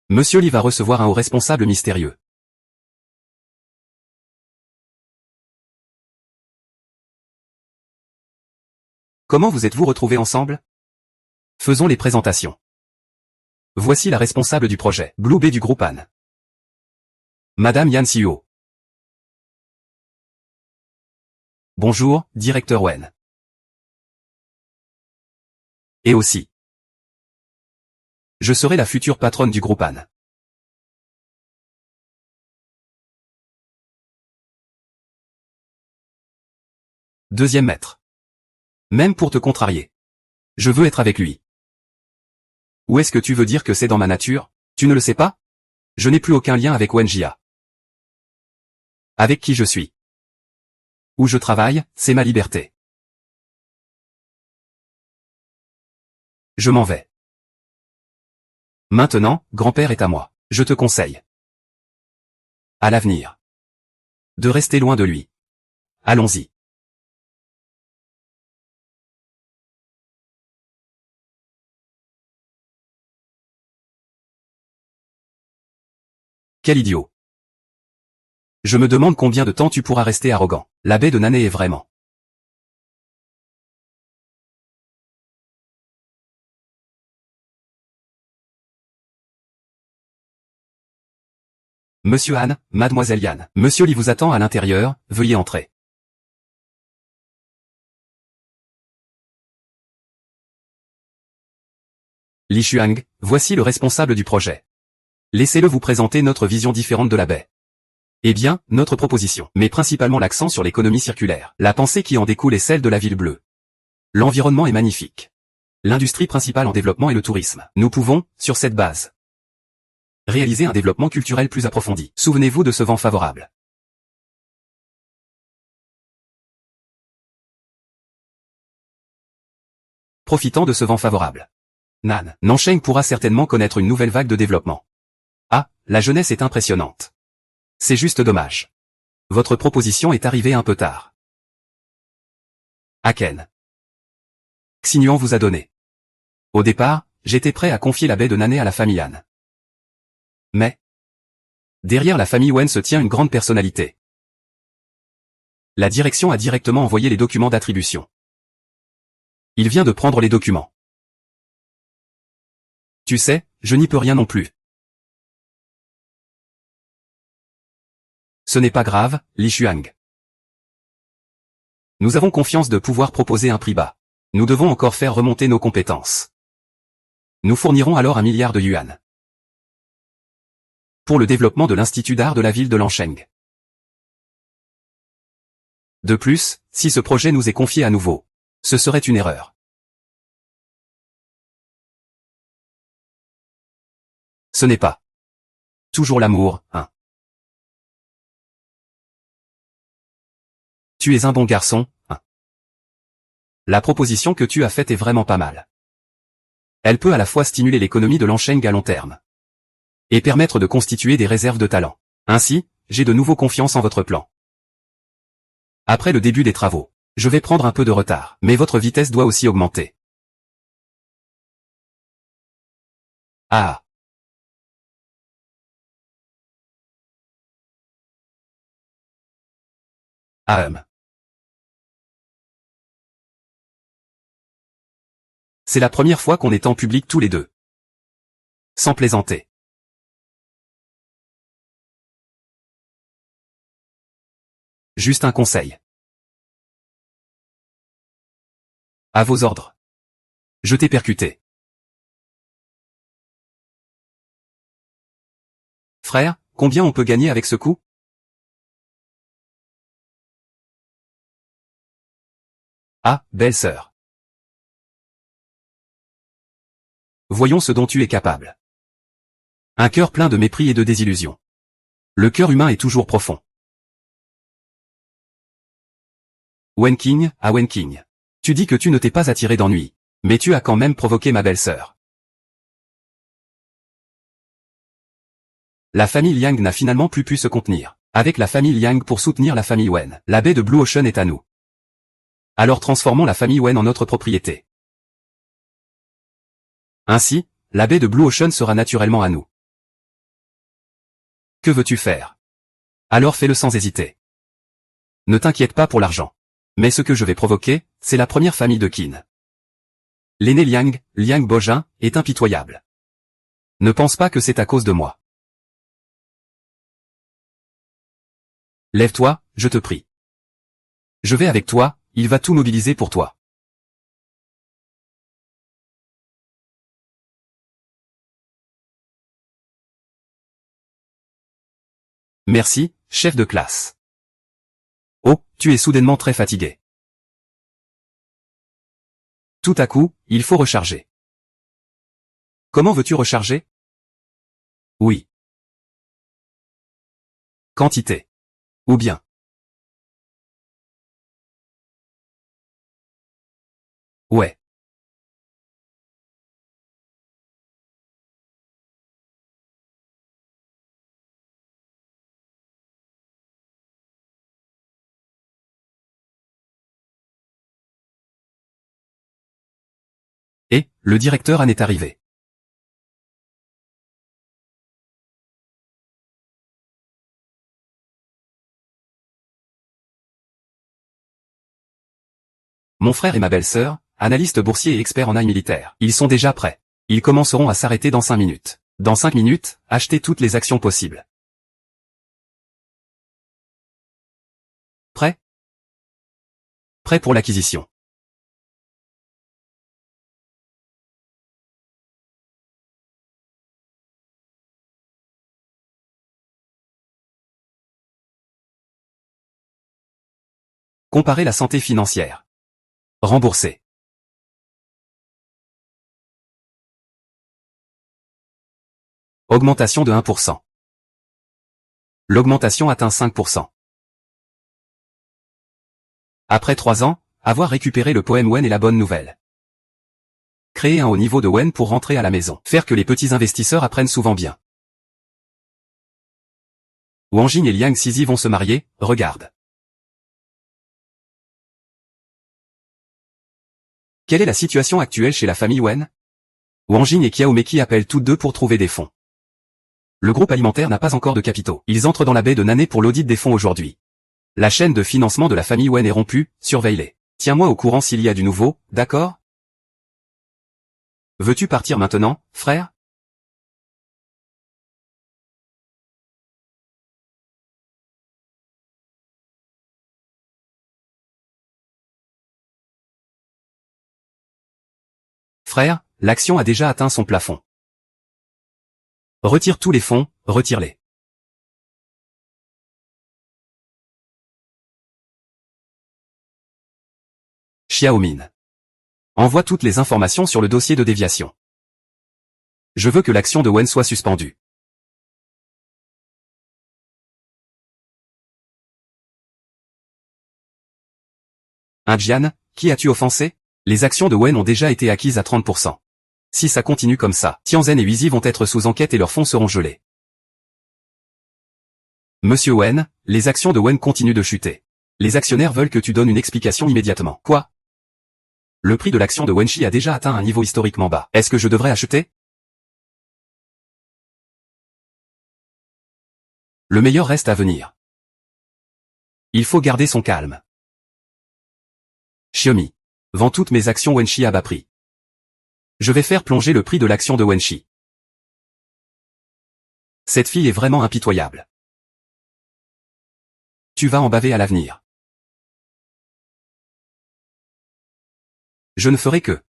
Monsieur Lee va recevoir un haut responsable mystérieux. Comment vous êtes-vous retrouvés ensemble? Faisons les présentations. Voici la responsable du projet, Blue Bay du groupe Anne. Madame Yan Xiu. Bonjour, directeur Wen. Et aussi. Je serai la future patronne du groupe Anne. Deuxième maître. Même pour te contrarier. Je veux être avec lui. Ou est-ce que tu veux dire que c'est dans ma nature? Tu ne le sais pas? Je n'ai plus aucun lien avec Wenjia. Avec qui je suis. Où je travaille, c'est ma liberté. Je m'en vais. Maintenant, grand-père est à moi. Je te conseille. À l'avenir. De rester loin de lui. Allons-y. Quel idiot. Je me demande combien de temps tu pourras rester arrogant. La baie de Nanay est vraiment. Monsieur Anne, mademoiselle Yan. Monsieur Lee vous attend à l'intérieur, veuillez entrer. Li Xuang, voici le responsable du projet. Laissez-le vous présenter notre vision différente de la baie. Eh bien, notre proposition, met principalement l'accent sur l'économie circulaire. La pensée qui en découle est celle de la ville bleue. L'environnement est magnifique. L'industrie principale en développement est le tourisme. Nous pouvons, sur cette base, réaliser un développement culturel plus approfondi. Souvenez-vous de ce vent favorable. Profitant de ce vent favorable. Nansheng pourra certainement connaître une nouvelle vague de développement. Ah, la jeunesse est impressionnante. C'est juste dommage. Votre proposition est arrivée un peu tard. Aken. Xinyuan vous a donné. Au départ, j'étais prêt à confier la baie de Nané à la famille Han. Mais, derrière la famille Wen se tient une grande personnalité. La direction a directement envoyé les documents d'attribution. Il vient de prendre les documents. Tu sais, je n'y peux rien non plus. Ce n'est pas grave, Li Shuang. Nous avons confiance de pouvoir proposer un prix bas. Nous devons encore faire remonter nos compétences. Nous fournirons alors 1 milliard de yuan. Pour le développement de l'Institut d'art de la ville de Lansheng. De plus, si ce projet nous est confié à nouveau, ce serait une erreur. Ce n'est pas toujours l'amour, hein. Tu es un bon garçon, hein. La proposition que tu as faite est vraiment pas mal. Elle peut à la fois stimuler l'économie de Lansheng à long terme et permettre de constituer des réserves de talent. Ainsi, j'ai de nouveau confiance en votre plan. Après le début des travaux, je vais prendre un peu de retard, mais votre vitesse doit aussi augmenter. Ah. C'est la première fois qu'on est en public tous les deux. Sans plaisanter. Juste un conseil. À vos ordres. Je t'ai percuté. Frère, combien on peut gagner avec ce coup? Ah, belle-sœur. Voyons ce dont tu es capable. Un cœur plein de mépris et de désillusion. Le cœur humain est toujours profond. Wenqing, ah Wenqing. Tu dis que tu ne t'es pas attiré d'ennui, mais tu as quand même provoqué ma belle-sœur. La famille Liang n'a finalement plus pu se contenir. Avec la famille Liang pour soutenir la famille Wen, la baie de Blue Ocean est à nous. Alors transformons la famille Wen en notre propriété. Ainsi, la baie de Blue Ocean sera naturellement à nous. Que veux-tu faire? Alors fais-le sans hésiter. Ne t'inquiète pas pour l'argent. Mais ce que je vais provoquer, c'est la première famille de Qin. L'aîné Liang, Liang Bojin, est impitoyable. Ne pense pas que c'est à cause de moi. Lève-toi, je te prie. Je vais avec toi, il va tout mobiliser pour toi. Merci, chef de classe. Oh, tu es soudainement très fatigué. Tout à coup, il faut recharger. Comment veux-tu recharger? Oui. Quantité. Ou bien. Ouais. Et, le directeur en est arrivé. Mon frère et ma belle-sœur, analystes boursiers et experts en ail militaire, ils sont déjà prêts. Ils commenceront à s'arrêter dans 5 minutes. Dans 5 minutes, achetez toutes les actions possibles. Prêt? Prêt pour l'acquisition. Comparez la santé financière. Remboursé. Augmentation de 1%. L'augmentation atteint 5%. Après 3 ans, avoir récupéré le poème Wen est la bonne nouvelle. Créer un haut niveau de Wen pour rentrer à la maison. Faire que les petits investisseurs apprennent souvent bien. Wang Jing et Liang Zizi vont se marier, regarde. Quelle est la situation actuelle chez la famille Wen? Wang Jing et Qiao Meki appellent toutes deux pour trouver des fonds. Le groupe alimentaire n'a pas encore de capitaux. Ils entrent dans la baie de Nanay pour l'audit des fonds aujourd'hui. La chaîne de financement de la famille Wen est rompue, surveille-les. Tiens-moi au courant s'il y a du nouveau, d'accord? Veux-tu partir maintenant, frère? Frère, l'action a déjà atteint son plafond. Retire tous les fonds, retire-les. Xiaomin. Envoie toutes les informations sur le dossier de déviation. Je veux que l'action de Wen soit suspendue. Jian, qui as-tu offensé? Les actions de Wen ont déjà été acquises à 30%. Si ça continue comme ça, Tianzhen et Huizi vont être sous enquête et leurs fonds seront gelés. Monsieur Wen, les actions de Wen continuent de chuter. Les actionnaires veulent que tu donnes une explication immédiatement. Quoi? Le prix de l'action de Wenshi a déjà atteint un niveau historiquement bas. Est-ce que je devrais acheter? Le meilleur reste à venir. Il faut garder son calme. Xiaomi. Vends toutes mes actions Wenshi à bas prix. Je vais faire plonger le prix de l'action de Wenshi. Cette fille est vraiment impitoyable. Tu vas en baver à l'avenir. Je ne ferai que.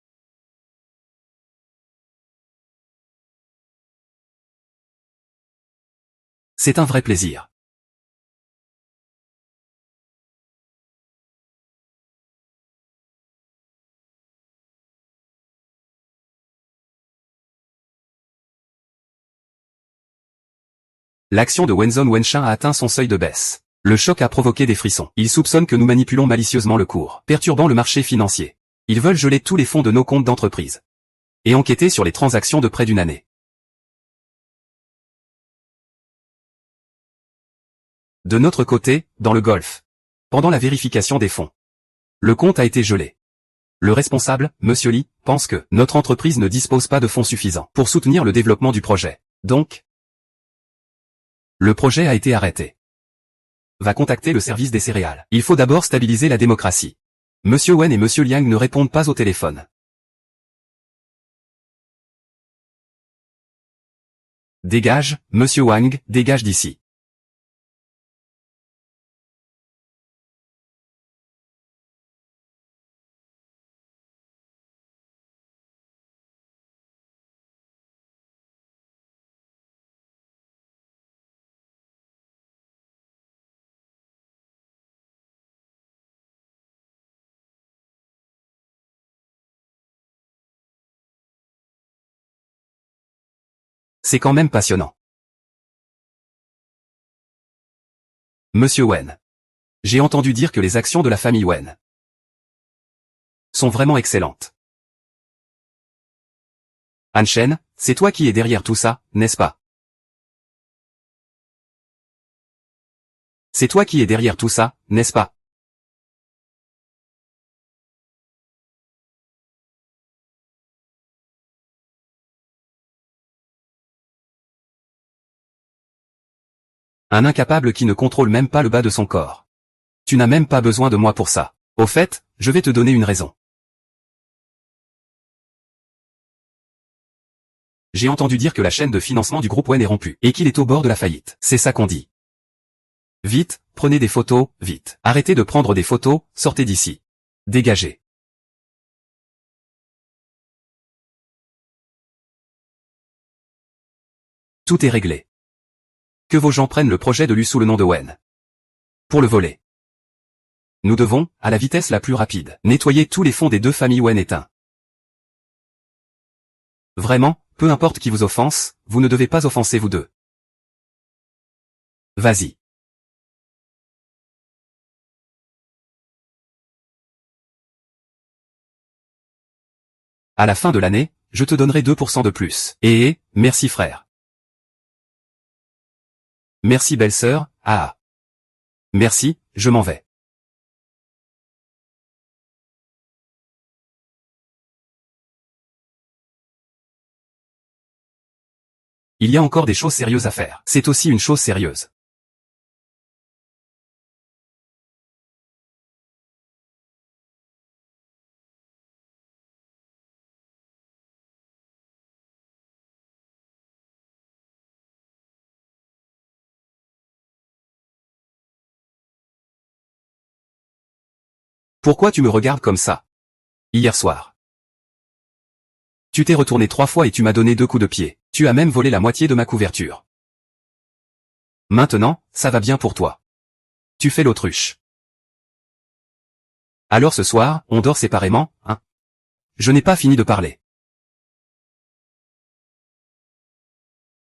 C'est un vrai plaisir. L'action de Wenzhong Wenshan a atteint son seuil de baisse. Le choc a provoqué des frissons. Ils soupçonnent que nous manipulons malicieusement le cours, perturbant le marché financier. Ils veulent geler tous les fonds de nos comptes d'entreprise. Et enquêter sur les transactions de près d'une année. De notre côté, dans le Golfe. Pendant la vérification des fonds. Le compte a été gelé. Le responsable, Monsieur Li, pense que notre entreprise ne dispose pas de fonds suffisants pour soutenir le développement du projet. Donc, le projet a été arrêté. Va contacter le service des céréales. Il faut d'abord stabiliser la démocratie. Monsieur Wen et Monsieur Liang ne répondent pas au téléphone. Dégage, Monsieur Wang, dégage d'ici. C'est quand même passionnant. Monsieur Wen. J'ai entendu dire que les actions de la famille Wen sont vraiment excellentes. Han Shen, c'est toi qui es derrière tout ça, n'est-ce pas? C'est toi qui es derrière tout ça, n'est-ce pas? Un incapable qui ne contrôle même pas le bas de son corps. Tu n'as même pas besoin de moi pour ça. Au fait, je vais te donner une raison. J'ai entendu dire que la chaîne de financement du groupe Wen est rompue, et qu'il est au bord de la faillite. C'est ça qu'on dit. Vite, prenez des photos, vite. Arrêtez de prendre des photos, sortez d'ici. Dégagez. Tout est réglé. Que vos gens prennent le projet de Lu sous le nom de Wen. Pour le voler. Nous devons, à la vitesse la plus rapide, nettoyer tous les fonds des deux familles Wen éteints. Vraiment, peu importe qui vous offense, vous ne devez pas offenser vous deux. Vas-y. À la fin de l'année, je te donnerai 2% de plus. Merci frère. Merci belle-sœur, Ah. Merci, je m'en vais. Il y a encore des choses sérieuses à faire. C'est aussi une chose sérieuse. Pourquoi tu me regardes comme ça? Hier soir. Tu t'es retourné 3 fois et tu m'as donné 2 coups de pied. Tu as même volé la moitié de ma couverture. Maintenant, ça va bien pour toi. Tu fais l'autruche. Alors ce soir, on dort séparément, hein? Je n'ai pas fini de parler.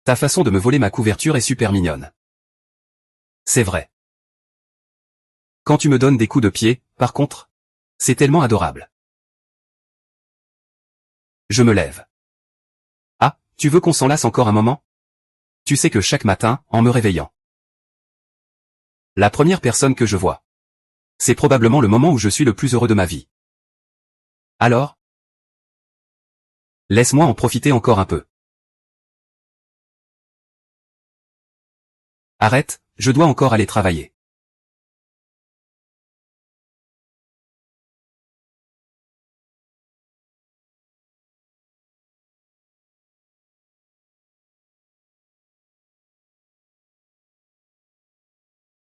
Ta façon de me voler ma couverture est super mignonne. C'est vrai. Quand tu me donnes des coups de pied, par contre, c'est tellement adorable. Je me lève. Ah, tu veux qu'on s'en lasse encore un moment? Tu sais que chaque matin, en me réveillant, la première personne que je vois, c'est probablement le moment où je suis le plus heureux de ma vie. Alors? Laisse-moi en profiter encore un peu. Arrête, je dois encore aller travailler.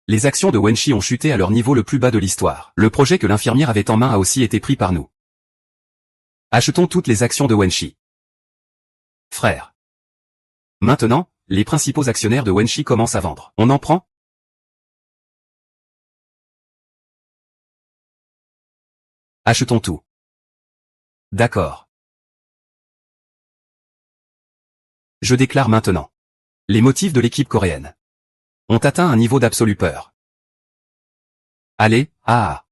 Les actions de Wenshi ont chuté à leur niveau le plus bas de l'histoire. Le projet que l'infirmière avait en main a aussi été pris par nous. Achetons toutes les actions de Wenshi. Frère. Maintenant, les principaux actionnaires de Wenshi commencent à vendre. On en prend? Achetons tout. D'accord. Je déclare maintenant. Les motifs de l'équipe coréenne ont atteint un niveau d'absolue peur. Allez, ah.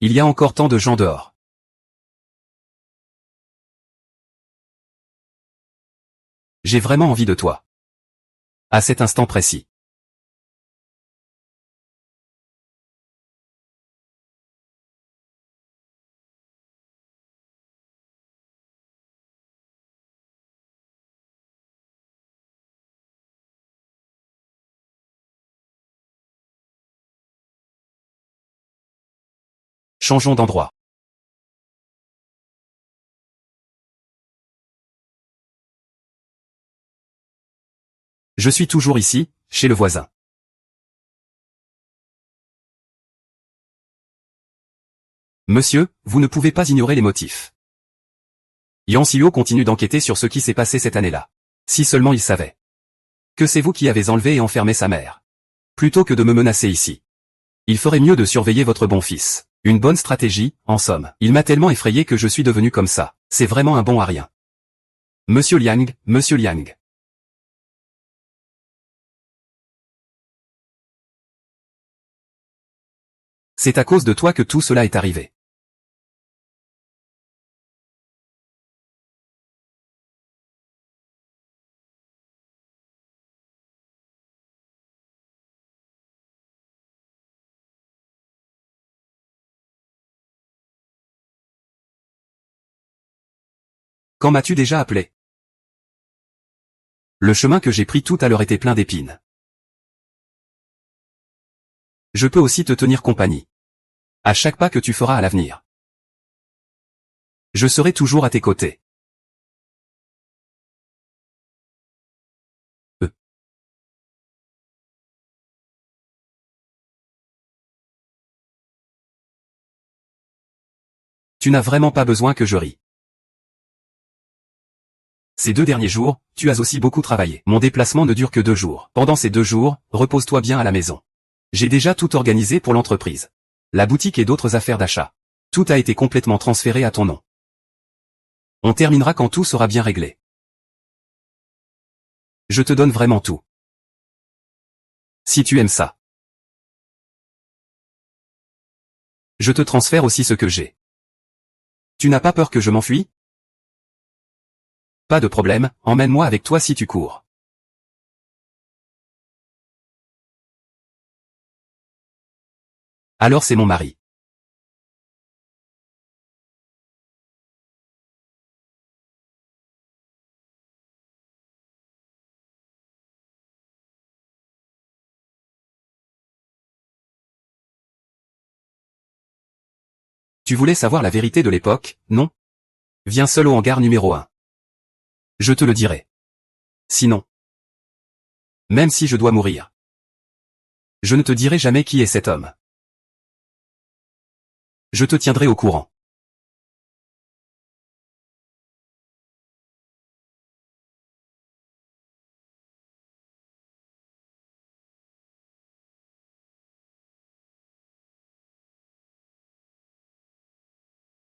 Il y a encore tant de gens dehors. J'ai vraiment envie de toi. À cet instant précis. Changeons d'endroit. Je suis toujours ici, chez le voisin. Monsieur, vous ne pouvez pas ignorer les motifs. Yang Xiu continue d'enquêter sur ce qui s'est passé cette année-là. Si seulement il savait. Que c'est vous qui avez enlevé et enfermé sa mère. Plutôt que de me menacer ici. Il ferait mieux de surveiller votre bon fils. Une bonne stratégie, en somme. Il m'a tellement effrayé que je suis devenu comme ça. C'est vraiment un bon à rien. Monsieur Liang, Monsieur Liang. C'est à cause de toi que tout cela est arrivé. Quand m'as-tu déjà appelé? Le chemin que j'ai pris tout à l'heure était plein d'épines. Je peux aussi te tenir compagnie. À chaque pas que tu feras à l'avenir. Je serai toujours à tes côtés. Tu n'as vraiment pas besoin que je rie. Ces 2 derniers jours, tu as aussi beaucoup travaillé. Mon déplacement ne dure que 2 jours. Pendant ces 2 jours, repose-toi bien à la maison. J'ai déjà tout organisé pour l'entreprise. La boutique et d'autres affaires d'achat. Tout a été complètement transféré à ton nom. On terminera quand tout sera bien réglé. Je te donne vraiment tout. Si tu aimes ça. Je te transfère aussi ce que j'ai. Tu n'as pas peur que je m'enfuis? Pas de problème, emmène-moi avec toi si tu cours. Alors c'est mon mari. Tu voulais savoir la vérité de l'époque, non? Viens seul au hangar numéro 1. Je te le dirai. Sinon, même si je dois mourir, je ne te dirai jamais qui est cet homme. Je te tiendrai au courant.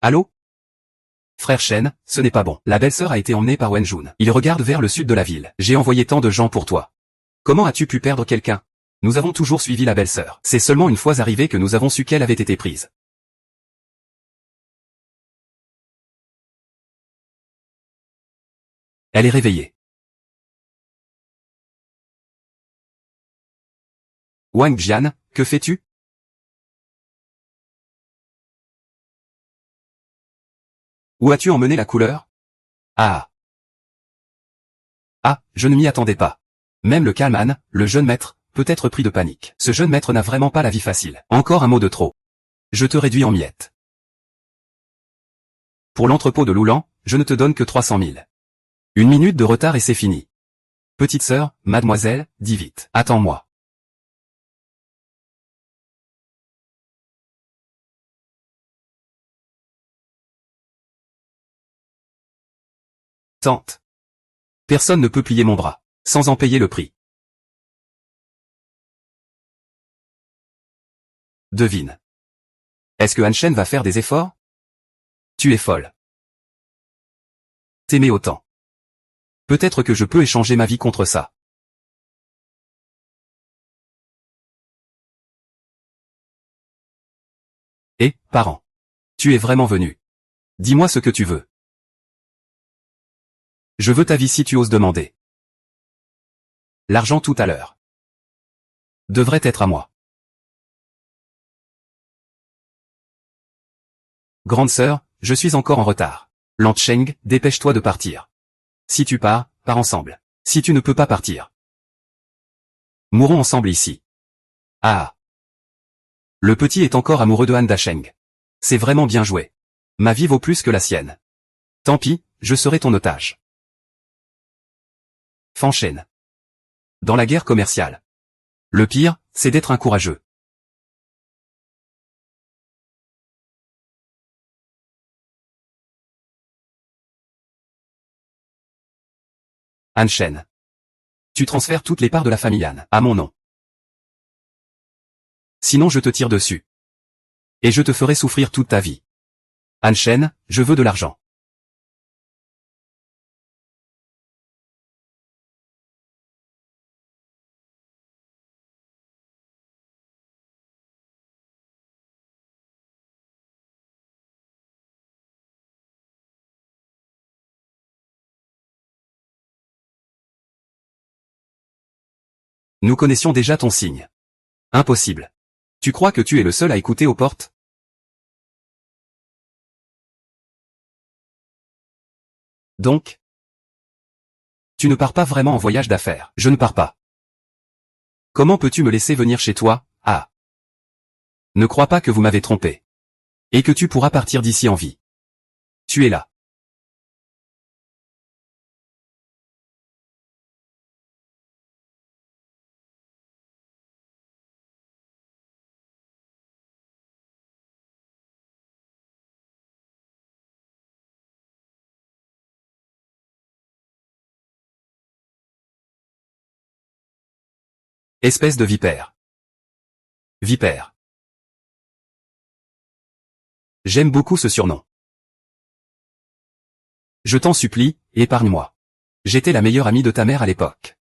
Allô? Frère Shen, ce n'est pas bon. La belle-sœur a été emmenée par Wenjun. Il regarde vers le sud de la ville. J'ai envoyé tant de gens pour toi. Comment as-tu pu perdre quelqu'un? Nous avons toujours suivi la belle-sœur. C'est seulement une fois arrivée que nous avons su qu'elle avait été prise. Elle est réveillée. Wang Jian, que fais-tu? Où as-tu emmené la couleur? Ah. Ah, je ne m'y attendais pas. Même le Kalman, le jeune maître, peut être pris de panique. Ce jeune maître n'a vraiment pas la vie facile. Encore un mot de trop. Je te réduis en miettes. Pour l'entrepôt de Loulan, je ne te donne que 300 000. Une minute de retard et c'est fini. Petite sœur, mademoiselle, dis vite. Attends-moi. Tante. Personne ne peut plier mon bras, sans en payer le prix. Devine. Est-ce que Han Shen va faire des efforts? Tu es folle. T'aimer autant. Peut-être que je peux échanger ma vie contre ça. Et, parent. Tu es vraiment venu. Dis-moi ce que tu veux. Je veux ta vie si tu oses demander. L'argent tout à l'heure. Devrait être à moi. Grande sœur, je suis encore en retard. Lan Cheng, dépêche-toi de partir. Si tu pars, pars ensemble. Si tu ne peux pas partir, mourons ensemble ici. Ah. Le petit est encore amoureux de Han Dasheng. C'est vraiment bien joué. Ma vie vaut plus que la sienne. Tant pis, je serai ton otage. Fan Shen. Dans la guerre commerciale, le pire, c'est d'être un courageux. Han Shen. Tu transfères toutes les parts de la famille Han à mon nom. Sinon je te tire dessus. Et je te ferai souffrir toute ta vie. Han Shen, je veux de l'argent. Nous connaissions déjà ton signe. Impossible. Tu crois que tu es le seul à écouter aux portes? Donc, tu ne pars pas vraiment en voyage d'affaires. Je ne pars pas. Comment peux-tu me laisser venir chez toi? Ah. Ne crois pas que vous m'avez trompé. Et que tu pourras partir d'ici en vie. Tu es là. Espèce de vipère. Vipère. J'aime beaucoup ce surnom. Je t'en supplie, épargne-moi. J'étais la meilleure amie de ta mère à l'époque.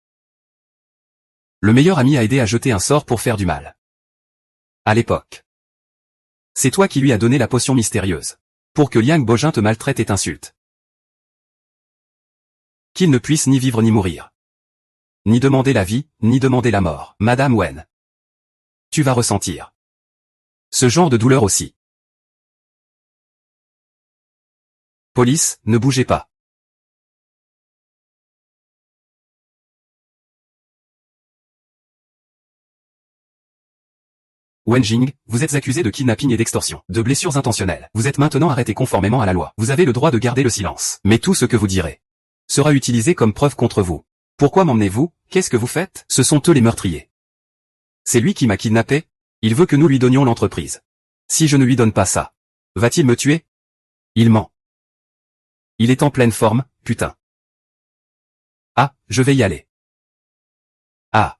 Le meilleur ami a aidé à jeter un sort pour faire du mal. À l'époque. C'est toi qui lui as donné la potion mystérieuse. Pour que Liang Bojin te maltraite et t'insulte. Qu'il ne puisse ni vivre ni mourir. Ni demander la vie, ni demander la mort. Madame Wen. Tu vas ressentir ce genre de douleur aussi. Police, ne bougez pas. Wen Jing, vous êtes accusé de kidnapping et d'extorsion, de blessures intentionnelles. Vous êtes maintenant arrêté conformément à la loi. Vous avez le droit de garder le silence. Mais tout ce que vous direz sera utilisé comme preuve contre vous. Pourquoi m'emmenez-vous? Qu'est-ce que vous faites? Ce sont eux les meurtriers. C'est lui qui m'a kidnappé. Il veut que nous lui donnions l'entreprise. Si je ne lui donne pas ça, va-t-il me tuer? Il ment. Il est en pleine forme, putain. Ah, je vais y aller. Ah.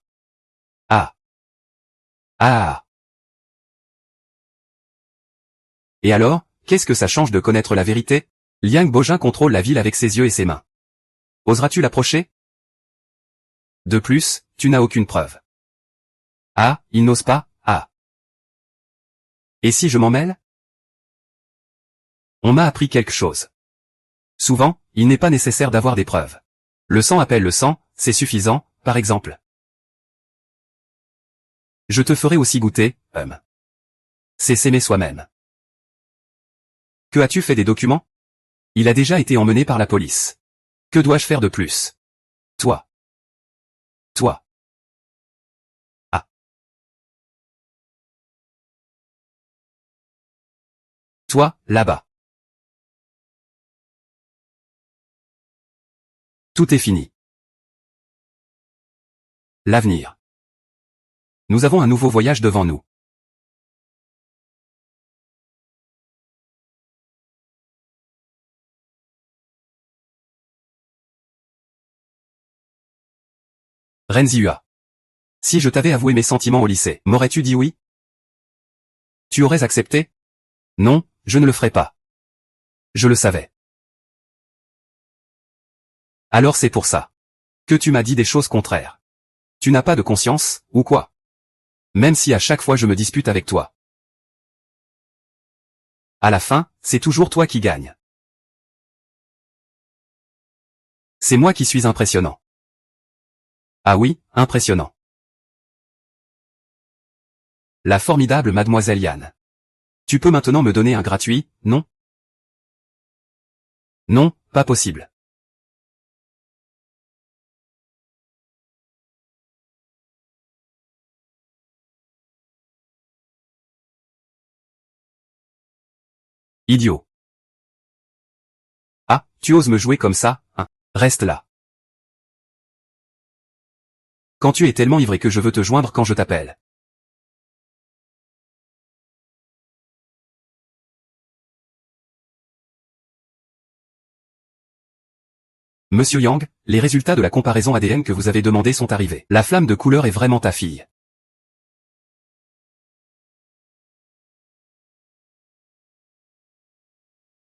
Ah. Ah. Et alors, qu'est-ce que ça change de connaître la vérité? Liang Bojin contrôle la ville avec ses yeux et ses mains. Oseras-tu l'approcher? De plus, tu n'as aucune preuve. Ah, il n'ose pas, ah. Et si je m'en mêle? On m'a appris quelque chose. Souvent, il n'est pas nécessaire d'avoir des preuves. Le sang appelle le sang, c'est suffisant, par exemple. Je te ferai aussi goûter, c'est s'aimer soi-même. Que as-tu fait des documents? Il a déjà été emmené par la police. Que dois-je faire de plus? Toi. Toi. Ah. Toi, là-bas. Tout est fini. L'avenir. Nous avons un nouveau voyage devant nous. Ren Zihua. Si je t'avais avoué mes sentiments au lycée, m'aurais-tu dit oui? Tu aurais accepté? Non, je ne le ferai pas. Je le savais. Alors c'est pour ça que tu m'as dit des choses contraires. Tu n'as pas de conscience, ou quoi? Même si à chaque fois je me dispute avec toi. À la fin, c'est toujours toi qui gagne. C'est moi qui suis impressionnant. Ah oui, impressionnant. La formidable mademoiselle Yan. Tu peux maintenant me donner un gratuit, non? Non, pas possible. Idiot. Ah, tu oses me jouer comme ça, hein? Reste là. Quand tu es tellement ivre et que je veux te joindre quand je t'appelle. Monsieur Yang, les résultats de la comparaison ADN que vous avez demandé sont arrivés. La flamme de couleur est vraiment ta fille.